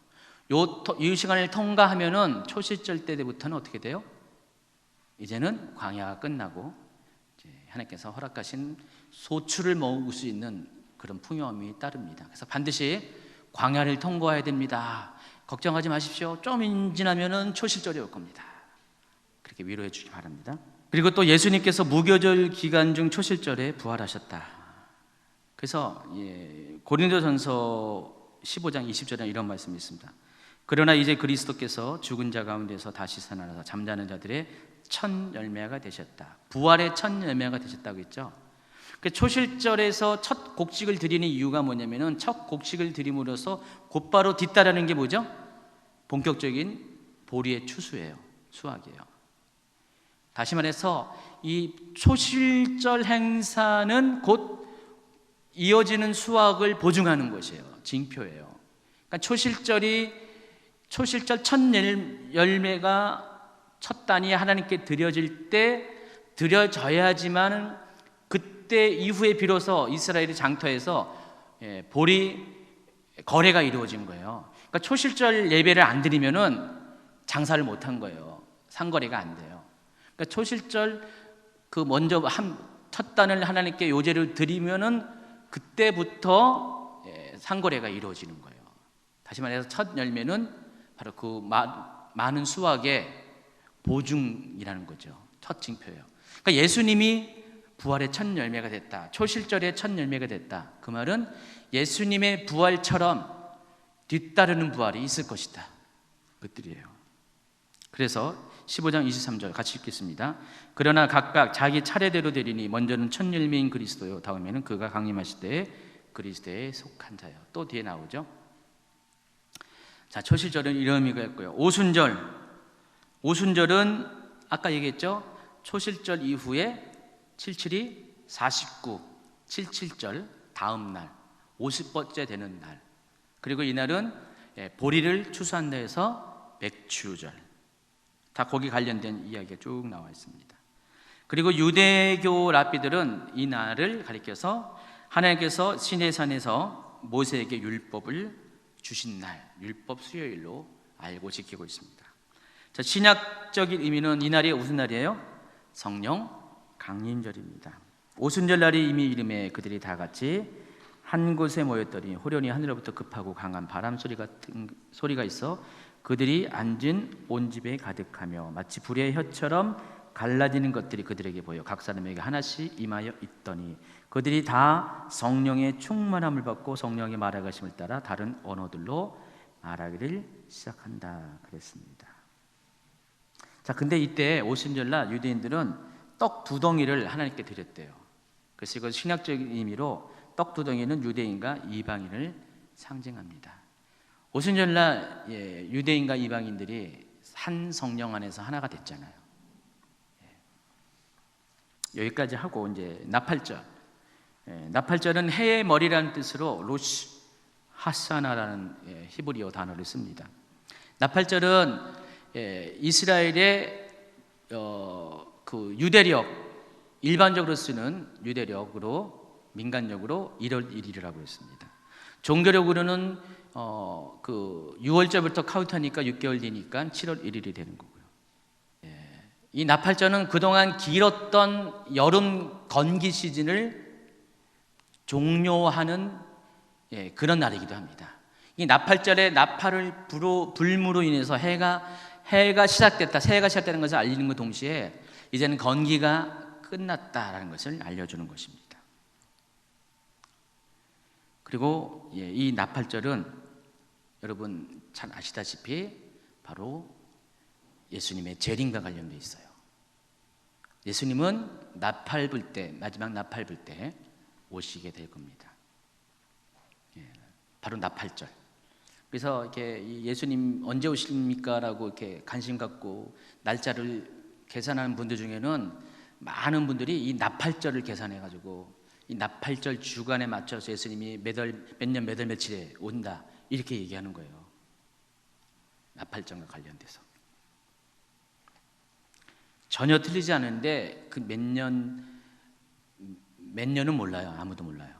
이 시간을 통과하면은 초실절 때부터는 어떻게 돼요? 이제는 광야가 끝나고 이제 하나님께서 허락하신 소출을 먹을 수 있는 그런 풍요함이 따릅니다. 그래서 반드시 광야를 통과해야 됩니다. 걱정하지 마십시오. 좀 지나면은 초실절이 올 겁니다. 그렇게 위로해 주시기 바랍니다. 그리고 또 예수님께서 무교절 기간 중 초실절에 부활하셨다. 그래서 고린도전서 15장 20절에 이런 말씀이 있습니다. 그러나 이제 그리스도께서 죽은 자 가운데서 다시 살아나서 잠자는 자들의 첫 열매가 되셨다. 부활의 첫 열매가 되셨다고 했죠. 초실절에서 첫 곡식을 드리는 이유가 뭐냐면은 첫 곡식을 드림으로써 곧바로 뒤따르는 게 뭐죠? 본격적인 보리의 추수예요. 수확이에요. 다시 말해서 이 초실절 행사는 곧 이어지는 수확을 보증하는 것이에요. 징표예요. 그러니까 초실절 첫 열매가 첫 단이 하나님께 드려질 때 드려져야지만 그때 이후에 비로소 이스라엘의 장터에서 보리 거래가 이루어진 거예요. 그러니까 초실절 예배를 안 드리면은 장사를 못 한 거예요. 상거래가 안 돼요. 그러니까 초실절 그 먼저 첫 단을 하나님께 요제를 드리면은 그때부터 상거래가 이루어지는 거예요. 다시 말해서 첫 열매는 바로 그 많은 수확의 보증이라는 거죠. 첫 징표예요. 그러니까 예수님이 부활의 첫 열매가 됐다. 초실절의 첫 열매가 됐다. 그 말은 예수님의 부활처럼 뒤따르는 부활이 있을 것이다. 그것들이에요. 그래서 15장 23절 같이 읽겠습니다. 그러나 각각 자기 차례대로 되리니 먼저는 첫 열매인 그리스도요, 다음에는 그가 강림하실 때에 그리스도에 속한 자요. 또 뒤에 나오죠. 자, 초실절은 이런 의미가 있고요. 오순절은 아까 얘기했죠. 초실절 이후에 77이 49, 77절 다음 날 50번째 되는 날. 그리고 이날은 보리를 추수한다 해서 맥추절, 다 거기 관련된 이야기가 쭉 나와 있습니다. 그리고 유대교 랍비들은 이 날을 가리켜서 하나님께서 시내산에서 모세에게 율법을 주신 날, 율법 수요일로 알고 지키고 있습니다. 자, 신약적인 의미는 이 날이 무슨 날이에요? 성령 강림절입니다. 오순절 날이 이미 이름에 그들이 다 같이 한 곳에 모였더니 호련히 하늘로부터 급하고 강한 바람 소리 같은 소리가 있어 그들이 앉은 온 집에 가득하며 마치 불의 혀처럼 갈라지는 것들이 그들에게 보여 각 사람에게 하나씩 임하여 있더니 그들이 다 성령의 충만함을 받고 성령의 말하심을 따라 다른 언어들로 말하기를 시작한다 그랬습니다. 자, 근데 이때 오순절날 유대인들은 떡 두 덩이를 하나님께 드렸대요. 그래서 이건 신학적인 의미로 떡 두 덩이는 유대인과 이방인을 상징합니다. 오순절날 유대인과 이방인들이 한 성령 안에서 하나가 됐잖아요. 여기까지 하고 이제 나팔절. 나팔절은 해의 머리라는 뜻으로 로시 하사나라는 히브리어 단어를 씁니다. 나팔절은 이스라엘의 그 유대력, 일반적으로 쓰는 유대력으로 민간력으로 1월 1일이라고 했습니다. 종교력으로는 그 6월절부터 카운트하니까 6개월 뒤니까 7월 1일이 되는 거고요. 이 나팔절은 그동안 길었던 여름 건기 시즌을 종료하는 그런 날이기도 합니다. 이 나팔절에 나팔을 불무로 인해서 해가 시작됐다, 새해가 시작되는 것을 알리는 것 동시에 이제는 건기가 끝났다라는 것을 알려주는 것입니다. 그리고 이 나팔절은 여러분 잘 아시다시피 바로 예수님의 재림과 관련되어 있어요. 예수님은 나팔 불 때, 마지막 나팔 불 때 오시게 될 겁니다. 바로 나팔절. 그래서 이렇게 예수님 언제 오십니까라고 이렇게 관심 갖고 날짜를 계산하는 분들 중에는 많은 분들이 이 나팔절을 계산해 가지고 이 나팔절 주간에 맞춰서 예수님이 몇 년 몇 월 며칠에 온다 이렇게 얘기하는 거예요. 나팔절과 관련돼서 전혀 틀리지 않은데 그 몇 년은 몰라요. 아무도 몰라요.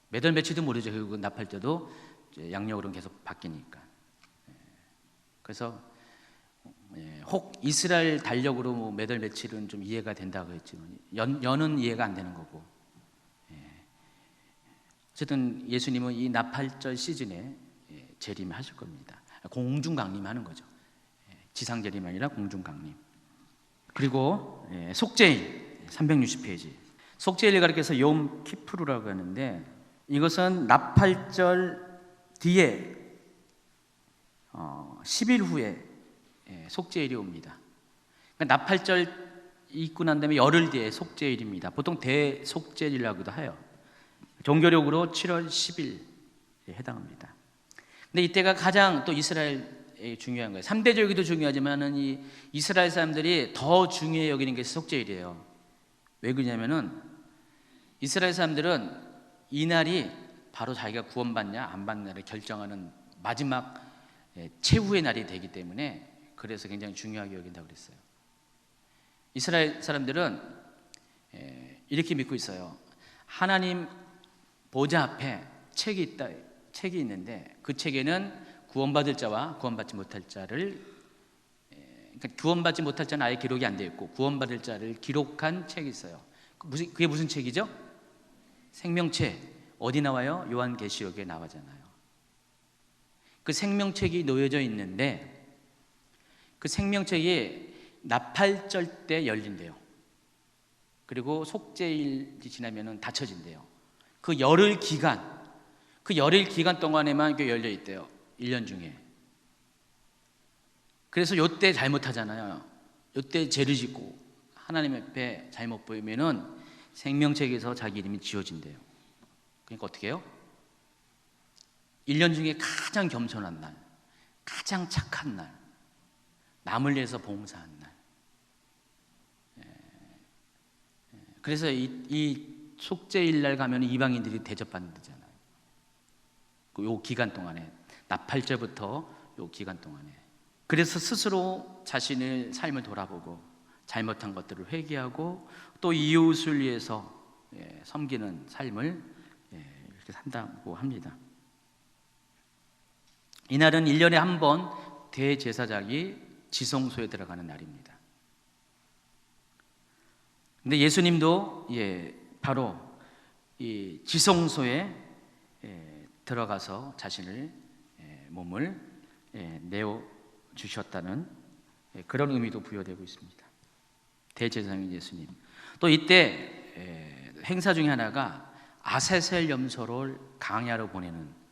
몇 월 며칠도 모르죠. 결국 나팔절도 양력으로는 계속 바뀌니까. 그래서 혹 이스라엘 달력으로 뭐 몇 월 며칠은 좀 이해가 된다고 했지만 연은 이해가 안 되는 거고. 어쨌든 예수님은 이 나팔절 시즌에 재림하실 겁니다. 공중강림하는 거죠. 지상 재림이 아니라 공중강림. 그리고 속죄일 360페이지. 속죄일을 가리켜서 욤 키푸르라고 하는데 이것은 나팔절 뒤에 10일 후에 속죄일이 옵니다. 그러니까 나팔절 있고 난 다음에 열흘 뒤에 속죄일입니다. 보통 대속죄일이라고도 해요. 종교력으로 7월 10일에 해당합니다. 근데 이때가 가장 또 이스라엘에 중요한 거예요. 3대 절기도 중요하지만 이 이스라엘 사람들이 더 중요해 여기는 게 속죄일이에요. 왜 그러냐면은 이스라엘 사람들은 이 날이 바로 자기가 구원받냐 안 받냐를 결정하는 마지막 최후의 날이 되기 때문에 그래서 굉장히 중요하게 여긴다고 그랬어요. 이스라엘 사람들은 이렇게 믿고 있어요. 하나님 보좌 앞에 책이 있는데 그 책에는 구원받을 자와 구원받지 못할 자를 그러니까 구원받지 못할 자는 아예 기록이 안 되어 있고 구원받을 자를 기록한 책이 있어요. 그게 무슨 책이죠? 생명책. 어디 나와요? 요한계시록에 나오잖아요. 그 생명책이 놓여져 있는데 그 생명책이 나팔절 때 열린대요. 그리고 속죄일이 지나면은 닫혀진대요. 그 열흘 기간 동안에만 이게 열려 있대요. 1년 중에. 그래서 요때 잘못하잖아요. 요때 죄를 짓고 하나님 앞에 잘못 보이면은 생명책에서 자기 이름이 지워진대요. 그러니까 어떻게 해요? 1년 중에 가장 겸손한 날, 가장 착한 날, 남을 위해서 봉사한 날. 그래서 이 속죄일 날 가면 이방인들이 대접받는 데잖아요. 요 기간 동안에, 나팔절부터 요 기간 동안에. 그래서 스스로 자신의 삶을 돌아보고 잘못한 것들을 회개하고 또 이웃을 위해서 섬기는 삶을 이렇게 산다고 합니다. 이날은 1년에 한 번 대제사장이 지성소에 들어가는 날입니다. 근데 예수님도 바로 이 지성소에 들어가서 자신을 몸을 내어 주셨다는 그런 의미도 부여되고 있습니다. 대제사장인 예수님. 또 이때 행사 중에 하나가 아세셀 염소를 광야로 보내는,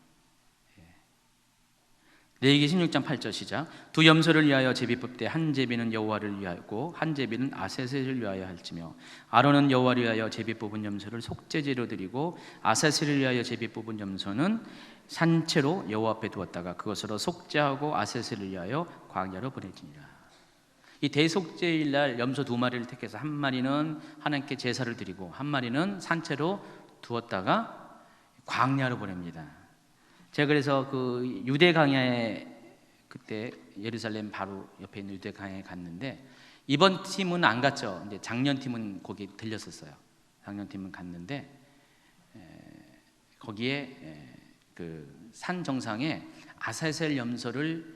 레위기 16장 8절 시작. 두 염소를 위하여 제비뽑되 한 제비는 여호와를 위하고 한 제비는 아세셀을 위하여 할지며 아론은 여호와를 위하여 제비 뽑은 염소를 속죄제로 드리고 아세셀을 위하여 제비 뽑은 염소는 산채로 여호와 앞에 두었다가 그것으로 속죄하고 아세셀을 위하여 광야로 보내지니라. 이 대속죄일 날 염소 두 마리를 택해서 한 마리는 하나님께 제사를 드리고 한 마리는 산채로 두었다가 광야로 보냅니다. 제가 그래서 그 유대 광야에, 그때 예루살렘 바로 옆에 있는 유대 광야에 갔는데, 이번 팀은 안 갔죠. 이제 작년 팀은 거기 들렸었어요. 작년 팀은 갔는데 거기에 그 산 정상에 아사셀 염소를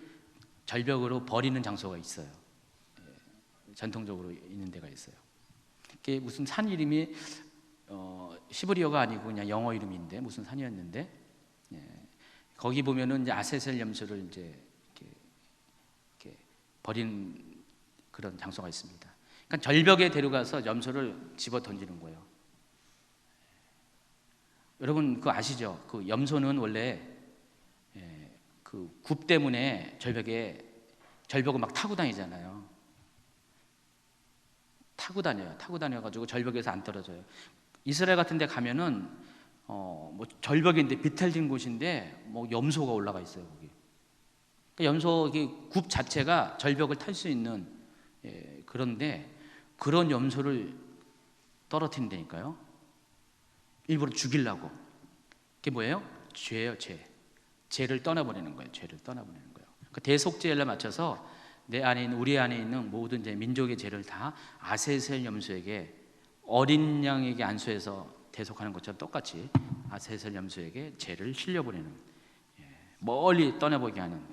절벽으로 버리는 장소가 있어요. 전통적으로 있는 데가 있어요. 그게 무슨 산 이름이 시브리어가 아니고 그냥 영어 이름인데 무슨 산이었는데, 거기 보면은 이제 아세셀 염소를 이제 이렇게 버린 그런 장소가 있습니다. 그러니까 절벽에 데려가서 염소를 집어 던지는 거예요. 여러분 그거 아시죠? 그 염소는 원래 그 굽 때문에 절벽을 막 타고 다니잖아요. 타고 다녀가지고 절벽에서 안 떨어져요. 이스라엘 같은 데 가면은 뭐 절벽인데 비탈진 곳인데 뭐 염소가 올라가 있어요 거기. 그러니까 염소 굽 자체가 절벽을 탈 수 있는, 그런데 그런 염소를 떨어뜨린다니까요. 일부러 죽이려고. 그게 뭐예요? 죄예요, 죄. 죄를 떠나보내는 거예요. 죄를 떠나보내는 거예요. 그 대속죄를 맞춰서 우리 안에 있는 모든 민족의 죄를 다 아세셀 염소에게, 어린 양에게 안수해서 대속하는 것처럼 똑같이 아세셀 염소에게 죄를 실려보내는, 멀리 떠나보게 하는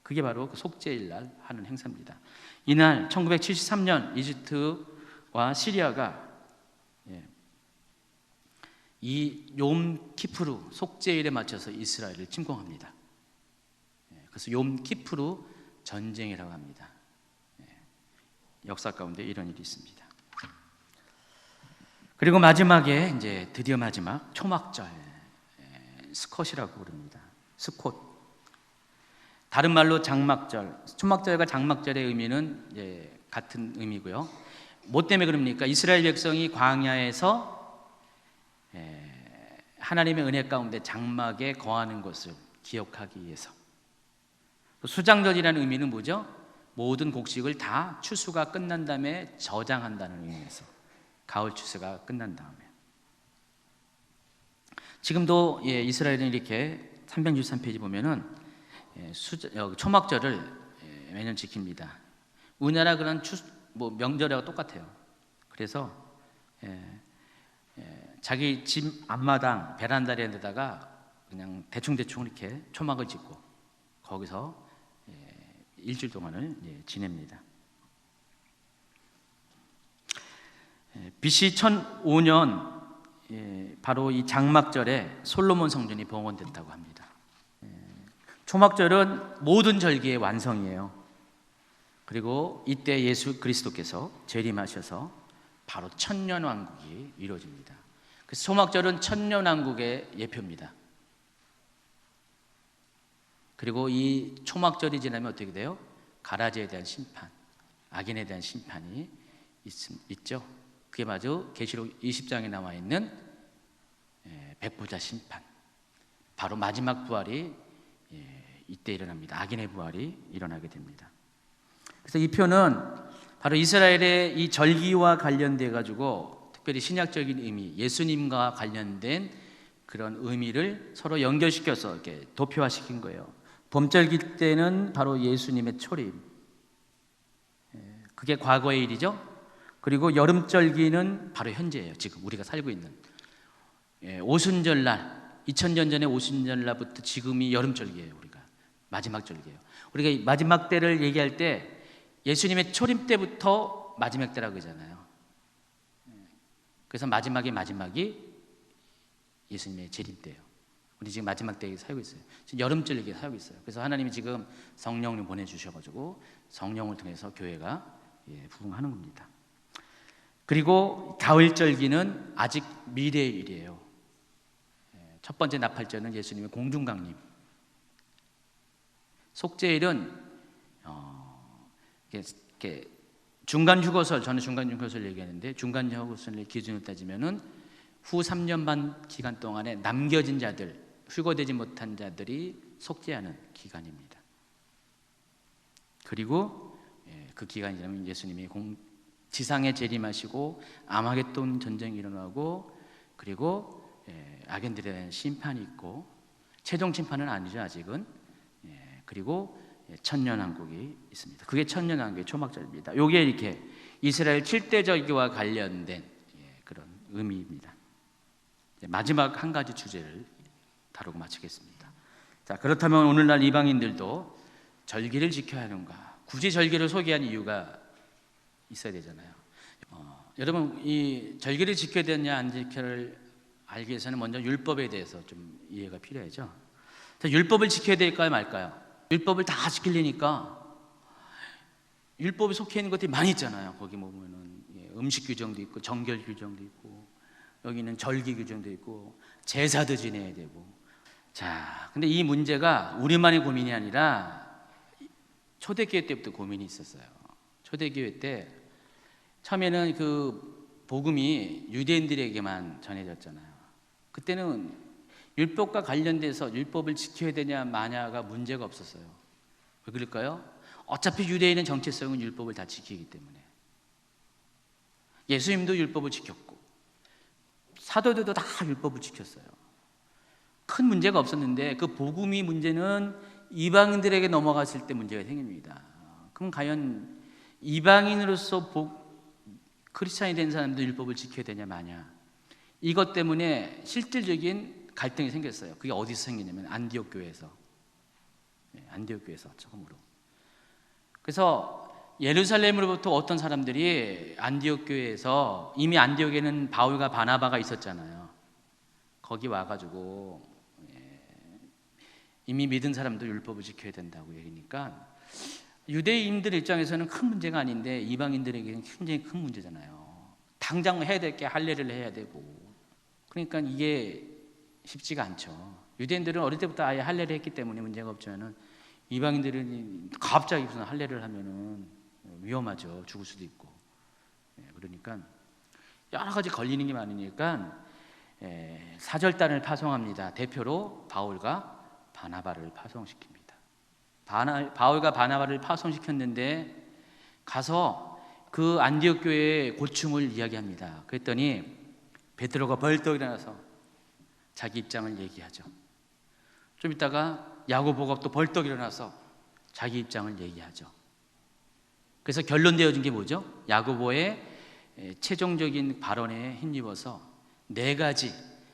그게 바로 그 속죄일 날 하는 행사입니다. 이날 1973년 이집트와 시리아가 이 욤 키프루 속죄일에 맞춰서 이스라엘을 침공합니다. 그래서 욤 키프루 전쟁이라고 합니다. 역사 가운데 이런 일이 있습니다. 그리고 마지막에 이제 드디어 마지막 초막절, 스콧이라고 부릅니다. 스콧. 다른 말로 장막절. 초막절과 장막절의 의미는 같은 의미고요. 뭐 때문에 그럽니까? 이스라엘 백성이 광야에서 하나님의 은혜 가운데 장막에 거하는 것을 기억하기 위해서. 수장절이라는 의미는 뭐죠? 모든 곡식을 다 추수가 끝난 다음에 저장한다는 의미에서, 가을 추수가 끝난 다음에. 지금도 이스라엘은 이렇게 363페이지 보면은 초막절을 매년 지킵니다. 우리나라 그런 명절하고 똑같아요. 그래서 자기 집 앞마당 베란다에다가 그냥 대충 이렇게 초막을 짓고 거기서 일주일 동안을 지냅니다. BC 1005년 바로 이 장막절에 솔로몬 성전이 봉헌됐다고 합니다. 초막절은 모든 절기의 완성이에요. 그리고 이때 예수 그리스도께서 재림하셔서 바로 천년왕국이 이루어집니다. 그래서 초막절은 천년왕국의 예표입니다. 그리고 이 초막절이 지나면 어떻게 돼요? 가라지에 대한 심판, 악인에 대한 심판이 있죠. 그게 바로 계시록 20장에 나와 있는 백보자 심판, 바로 마지막 부활이 이때 일어납니다. 악인의 부활이 일어나게 됩니다. 그래서 이 표는 바로 이스라엘의 이 절기와 관련돼 가지고 특별히 신약적인 의미, 예수님과 관련된 그런 의미를 서로 연결시켜서 이렇게 도표화시킨 거예요. 봄절기 때는 바로 예수님의 초림, 그게 과거의 일이죠. 그리고 여름절기는 바로 현재예요. 지금 우리가 살고 있는 오순절날, 2000년 전에 오순절날부터 지금이 여름절기예요. 우리가 마지막 절기예요. 우리가 마지막 때를 얘기할 때 예수님의 초림 때부터 마지막 때라고 하잖아요. 그래서 마지막이 예수님의 재림 때예요. 우리 지금 마지막 때에 살고 있어요. 지금 여름절기에 살고 있어요. 그래서 하나님이 지금 성령을 보내주셔가지고 성령을 통해서 교회가 부흥하는 겁니다. 그리고 가을절기는 아직 미래의 일이에요. 첫 번째 나팔절은 예수님의 공중강림. 속죄일은 이렇게 중간 휴거설, 저는 중간 휴거설 얘기하는데 중간 휴거설의 기준을 따지면은 후 3년 반 기간 동안에 남겨진 자들, 휴거되지 못한 자들이 속죄하는 기간입니다. 그리고 그 기간이 지나면 예수님이 지상에 재림하시고 아마겟돈 전쟁이 일어나고 그리고 악인들에 대한 심판이 있고 최종 심판은 아니죠 아직은. 그리고 천년왕국이 있습니다. 그게 천년왕국의 초막절입니다. 이게 이렇게 이스라엘 7대 절기와 관련된 그런 의미입니다. 마지막 한 가지 주제를 다루고 마치겠습니다. 자, 그렇다면 오늘날 이방인들도 절기를 지켜야 하는가? 굳이 절기를 소개한 이유가 있어야 되잖아요. 여러분, 이 절기를 지켜야 되느냐 안 지켜를 알기 위해서는 먼저 율법에 대해서 좀 이해가 필요하죠. 자, 율법을 지켜야 될까요 말까요? 율법을 다 지키려니까 율법에 속해 있는 것들이 많이 있잖아요. 거기 보면은 음식 규정도 있고 정결 규정도 있고 여기는 절기 규정도 있고 제사도 지내야 되고. 자, 근데 이 문제가 우리만의 고민이 아니라 초대교회 때부터 고민이 있었어요. 초대교회 때 처음에는 그 복음이 유대인들에게만 전해졌잖아요. 그때는 율법과 관련돼서 율법을 지켜야 되냐 마냐가 문제가 없었어요. 왜 그럴까요? 어차피 유대인은 정체성은 율법을 다 지키기 때문에. 예수님도 율법을 지켰고 사도들도 다 율법을 지켰어요. 큰 문제가 없었는데 그 복음이 문제는 이방인들에게 넘어갔을 때 문제가 생깁니다. 그럼 과연 이방인으로서 크리스찬이 된 사람도 율법을 지켜야 되냐 마냐, 이것 때문에 실질적인 갈등이 생겼어요. 그게 어디서 생기냐면 안디옥 교회에서. 안디옥 교회에서 처음으로. 그래서 예루살렘으로부터 어떤 사람들이 안디옥 교회에서, 이미 안디옥에는 바울과 바나바가 있었잖아요. 거기 와가지고 이미 믿은 사람도 율법을 지켜야 된다고 얘기니까 유대인들 입장에서는 큰 문제가 아닌데 이방인들에게는 굉장히 큰 문제잖아요. 당장 해야 될 게 할례를 해야 되고. 그러니까 이게 쉽지가 않죠. 유대인들은 어릴 때부터 아예 할례를 했기 때문에 문제가 없지만은 이방인들은 갑자기 무슨 할례를 하면은 위험하죠. 죽을 수도 있고. 그러니까 여러 가지 걸리는 게 많으니까 사절단을 파송합니다. 대표로 바울과 바나바를 파송시킵니다. 바울과 바나바를 파송시켰는데 가서 그 안디옥 교회의 고충을 이야기합니다. 그랬더니 베드로가 벌떡 일어나서 자기 입장을 얘기하죠. 좀 있다가 야고보가 또 벌떡 일어나서 자기 입장을 얘기하죠. 그래서 결론되어진 게 뭐죠? 야고보의 최종적인 발언에 힘입어서 네 가지,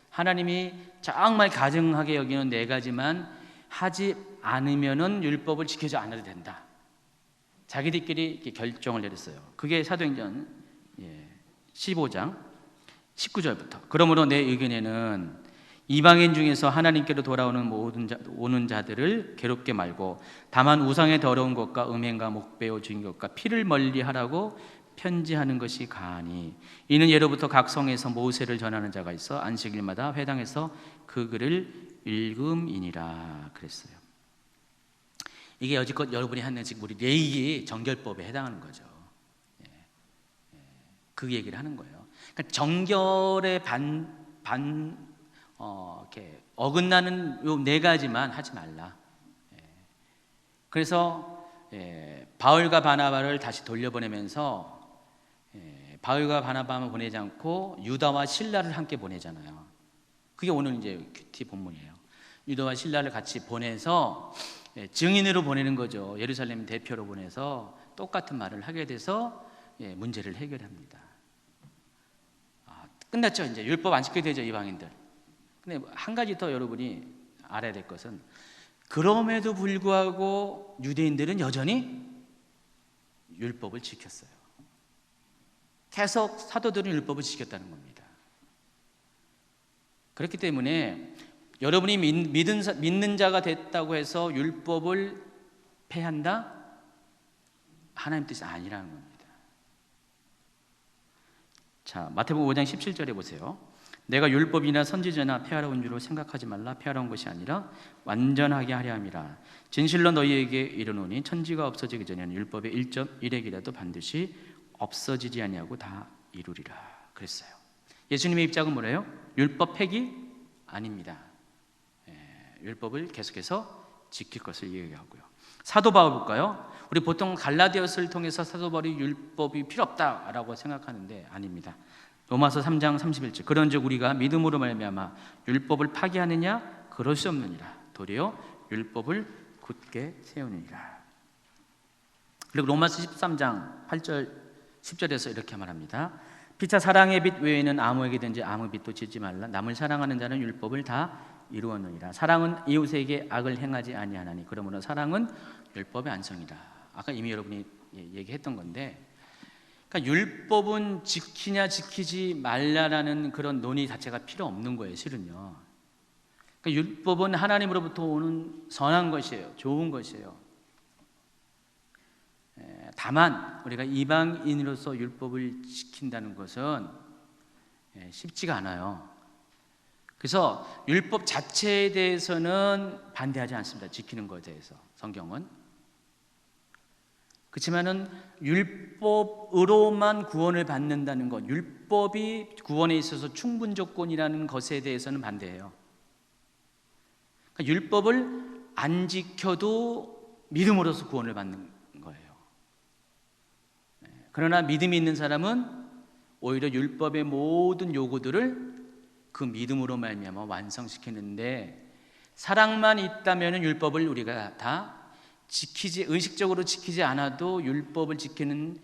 하나님이 정말 가증하게 여기는 네 가지만 하지 않으면은 율법을 지키지 않아도 된다. 자기들끼리 이렇게 결정을 내렸어요. 그게 사도행전 15장 19절부터. 그러므로 내 의견에는 이방인 중에서 하나님께로 돌아오는 오는 자들을 괴롭게 말고 다만 우상의 더러운 것과 음행과 목배어 죽인 것과 피를 멀리하라고 편지하는 것이 가하니, 이는 예로부터 각 성에서 모세를 전하는 자가 있어 안식일마다 회당에서 그 글을 읽음이니라 그랬어요. 이게 여지껏 여러분이 하는 지금 우리 레위기 정결법에 해당하는 거죠. 그 얘기를 하는 거예요. 그러니까 정결에 이렇게 어긋나는 요 네 가지만 하지 말라. 그래서 바울과 바나바를 다시 돌려보내면서 바울과 바나바만 보내지 않고 유다와 실라를 함께 보내잖아요. 그게 오늘 이제 큐티 본문이에요. 유다와 실라를 같이 보내서 증인으로 보내는 거죠. 예루살렘 대표로 보내서 똑같은 말을 하게 돼서 문제를 해결합니다. 끝났죠. 이제 율법 안 지켜야 되죠, 이방인들. 근데 한 가지 더 여러분이 알아야 될 것은, 그럼에도 불구하고 유대인들은 여전히 율법을 지켰어요. 계속 사도들은 율법을 지켰다는 겁니다. 그렇기 때문에 여러분이 믿는 자가 됐다고 해서 율법을 폐한다? 하나님 뜻이 아니라는 겁니다. 자, 마태복음 5장 17절에 보세요. 내가 율법이나 선지자나 폐하러 온 줄로 생각하지 말라. 폐하러 온 것이 아니라 완전하게 하려 함이라. 진실로 너희에게 이르노니 천지가 없어지기 전에는 율법의 1.1획이라도 반드시 없어지지 아니하고 다 이루리라 그랬어요. 예수님의 입장은 뭐래요? 율법 폐기 아닙니다. 율법을 계속해서 지킬 것을 얘기하고요. 사도 바울 볼까요? 우리 보통 갈라디아서를 통해서 사도 바울이 율법이 필요 없다라고 생각하는데 아닙니다. 로마서 3장 31절 그런즉 우리가 믿음으로 말미암아 율법을 파기하느냐? 그럴 수 없느니라. 도리어 율법을 굳게 세우느니라. 그리고 로마서 13장 8절 10절에서 이렇게 말합니다. 피차 사랑의 빛 외에는 아무에게든지 아무 빛도 짓지 말라. 남을 사랑하는 자는 율법을 다 이루었느니라. 사랑은 이웃에게 악을 행하지 아니하나니 그러므로 사랑은 율법의 안성이다. 아까 이미 여러분이 얘기했던 건데, 그러니까 율법은 지키냐 지키지 말라라는 그런 논의 자체가 필요 없는 거예요. 실은요. 그러니까 율법은 하나님으로부터 오는 선한 것이에요. 좋은 것이에요. 다만 우리가 이방인으로서 율법을 지킨다는 것은 쉽지가 않아요. 그래서 율법 자체에 대해서는 반대하지 않습니다. 지키는 것에 대해서 성경은. 그렇지만은 율법으로만 구원을 받는다는 것, 율법이 구원에 있어서 충분 조건이라는 것에 대해서는 반대해요. 그러니까 율법을 안 지켜도 믿음으로서 구원을 받는 거예요. 그러나 믿음이 있는 사람은 오히려 율법의 모든 요구들을 그 믿음으로 말미암아 완성시키는데, 사랑만 있다면 율법을 우리가 다 의식적으로 지키지 않아도 율법을 지키는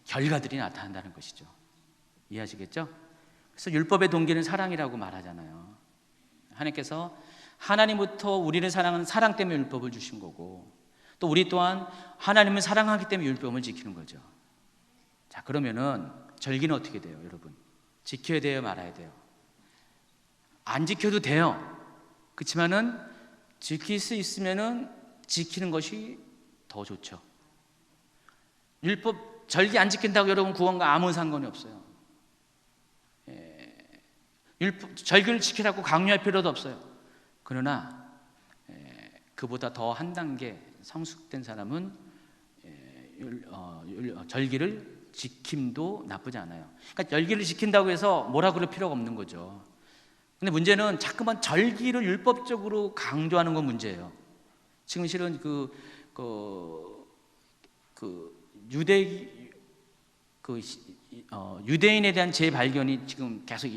결과들이 나타난다는 것이죠. 이해하시겠죠? 그래서 율법의 동기는 사랑이라고 말하잖아요. 하나님께서 하나님부터 우리를 사랑하는 사랑 때문에 율법을 주신 거고, 또 우리 또한 하나님을 사랑하기 때문에 율법을 지키는 거죠. 자, 그러면은 절기는 어떻게 돼요, 여러분? 지켜야 돼요, 말아야 돼요? 안 지켜도 돼요. 그렇지만은 지킬 수 있으면은 지키는 것이 더 좋죠. 율법 절기 안 지킨다고 여러분 구원과 아무 상관이 없어요. 율법 절기를 지키라고 강요할 필요도 없어요. 그러나 그보다 더 한 단계 성숙된 사람은 절기를 지킴도 나쁘지 않아요. 그러니까 절기를 지킨다고 해서 뭐라 그럴 필요가 없는 거죠. 근데 문제는 자꾸만 절기를 율법적으로 강조하는 건 문제예요. 지금 실은 유대인에 대한 재발견이 지금 계속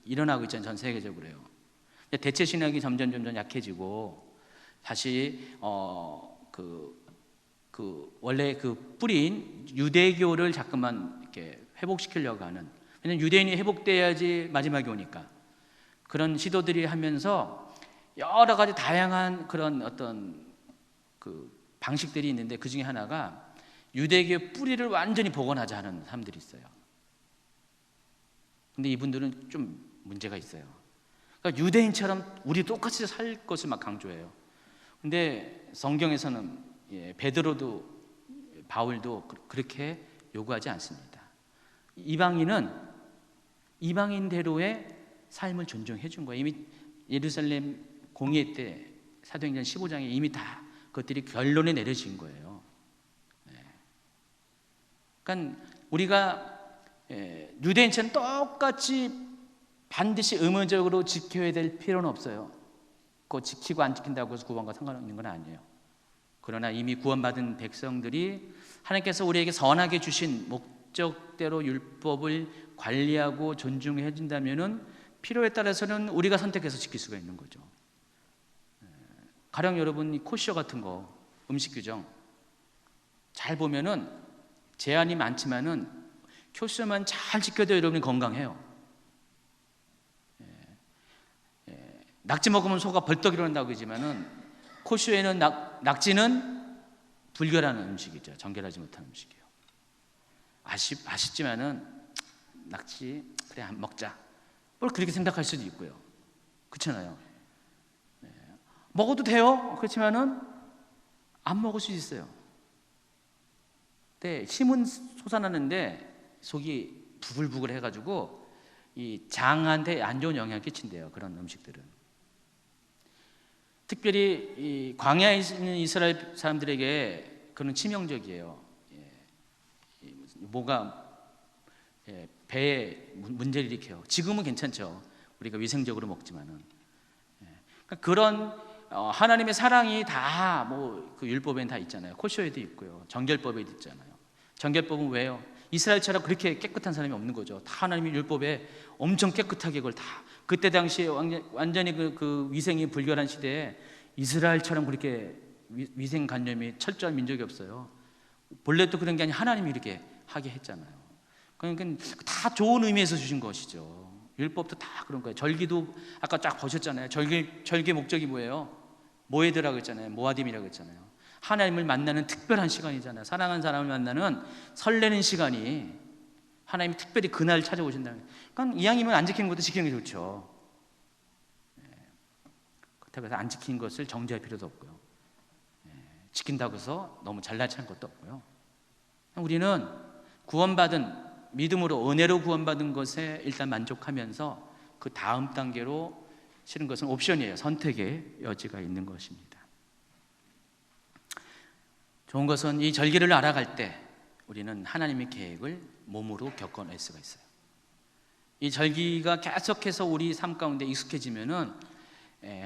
일어나고 있잖아요. 전 세계적으로요. 대체 신학이 점점 약해지고 다시 원래 그 뿌리인 유대교를 자꾸만 이렇게 회복시키려고 하는, 왜냐면 유대인이 회복돼야지 마지막에 오니까 그런 시도들이 하면서 여러 가지 다양한 그런 어떤 그 방식들이 있는데, 그 중에 하나가 유대교의 뿌리를 완전히 복원하자 하는 사람들이 있어요. 근데 이분들은 좀 문제가 있어요. 그러니까 유대인처럼 우리 똑같이 살 것을 막 강조해요. 근데 성경에서는 베드로도 바울도 그렇게 요구하지 않습니다. 이방인대로의 삶을 존중해 준 거예요. 이미 예루살렘 공회 때 사도행전 15장에 이미 다 그것들이 결론에 내려진 거예요. 그러니까 우리가 유대인처럼 똑같이 반드시 의무적으로 지켜야 될 필요는 없어요. 그거 지키고 안 지킨다고 해서 구원과 상관없는 건 아니에요. 그러나 이미 구원받은 백성들이 하나님께서 우리에게 선하게 주신 목적대로 율법을 관리하고 존중해 준다면은 필요에 따라서는 우리가 선택해서 지킬 수가 있는 거죠. 가령 여러분 이 코시어 같은 거 음식 규정 잘 보면은 제한이 많지만은 코시어만 잘 지켜도 여러분이 건강해요. 낙지 먹으면 소가 벌떡 일어난다고 그러지만은 코시어에는 낙지는 불결한 음식이죠. 정결하지 못한 음식이에요. 아쉽지만은 낙지 그래 안 먹자. 뭘 그렇게 생각할 수도 있고요. 그렇잖아요. 먹어도 돼요. 그렇지만은 안 먹을 수 있어요. 네, 힘은 솟아나는데 속이 부글부글 해가지고 이 장한테 안 좋은 영향을 끼친대요. 그런 음식들은. 특별히 이 광야에 있는 이스라엘 사람들에게 그런 치명적이에요. 뭐가 배에 문제를 일으켜요. 지금은 괜찮죠. 우리가 위생적으로 먹지만은. 그러니까 그런 하나님의 사랑이 다 뭐 그 율법에는 다 있잖아요. 코시어에도 있고요. 정결법에도 있잖아요. 정결법은 왜요? 이스라엘처럼 그렇게 깨끗한 사람이 없는 거죠. 다 하나님의 율법에 엄청 깨끗하게 그걸 다 그때 당시에 완전히 그 위생이 불결한 시대에 이스라엘처럼 그렇게 위생관념이 철저한 민족이 없어요. 본래도 그런 게 아니라 하나님이 이렇게 하게 했잖아요. 그러니까 다 좋은 의미에서 주신 것이죠. 율법도 다 그런 거예요. 절기도 아까 쫙 보셨잖아요. 절기 목적이 뭐예요? 모에드라고 했잖아요. 모아딤이라고 했잖아요. 하나님을 만나는 특별한 시간이잖아요. 사랑하는 사람을 만나는 설레는 시간이 하나님이 특별히 그날 찾아오신다는 거예요. 그러니까 이왕이면 안 지키는 것도 지키는 게 좋죠. 그렇다고 해서 안 지키는 것을 정죄할 필요도 없고요. 지킨다고 해서 너무 잘난 척한 것도 없고요. 우리는 구원받은 믿음으로 은혜로 구원받은 것에 일단 만족하면서 그 다음 단계로 실은 것은 옵션이에요. 선택의 여지가 있는 것입니다. 좋은 것은 이 절기를 알아갈 때 우리는 하나님의 계획을 몸으로 겪어낼 수가 있어요. 이 절기가 계속해서 우리 삶 가운데 익숙해지면은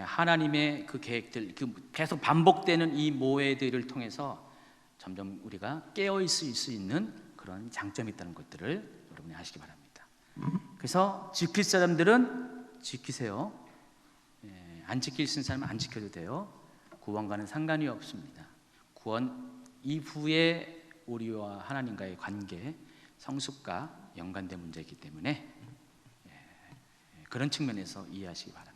하나님의 그 계획들, 계속 반복되는 이 모해들을 통해서 점점 우리가 깨어 있을 수 있는 그런 장점이 있다는 것들을 여러분이 아시기 바랍니다. 그래서 지킬 사람들은 지키세요. 안 지킬 수 있는 사람은 안 지켜도 돼요. 구원과는 상관이 없습니다. 구원 이후에 우리와 하나님과의 관계, 성숙과 연관된 문제이기 때문에 그런 측면에서 이해하시기 바랍니다.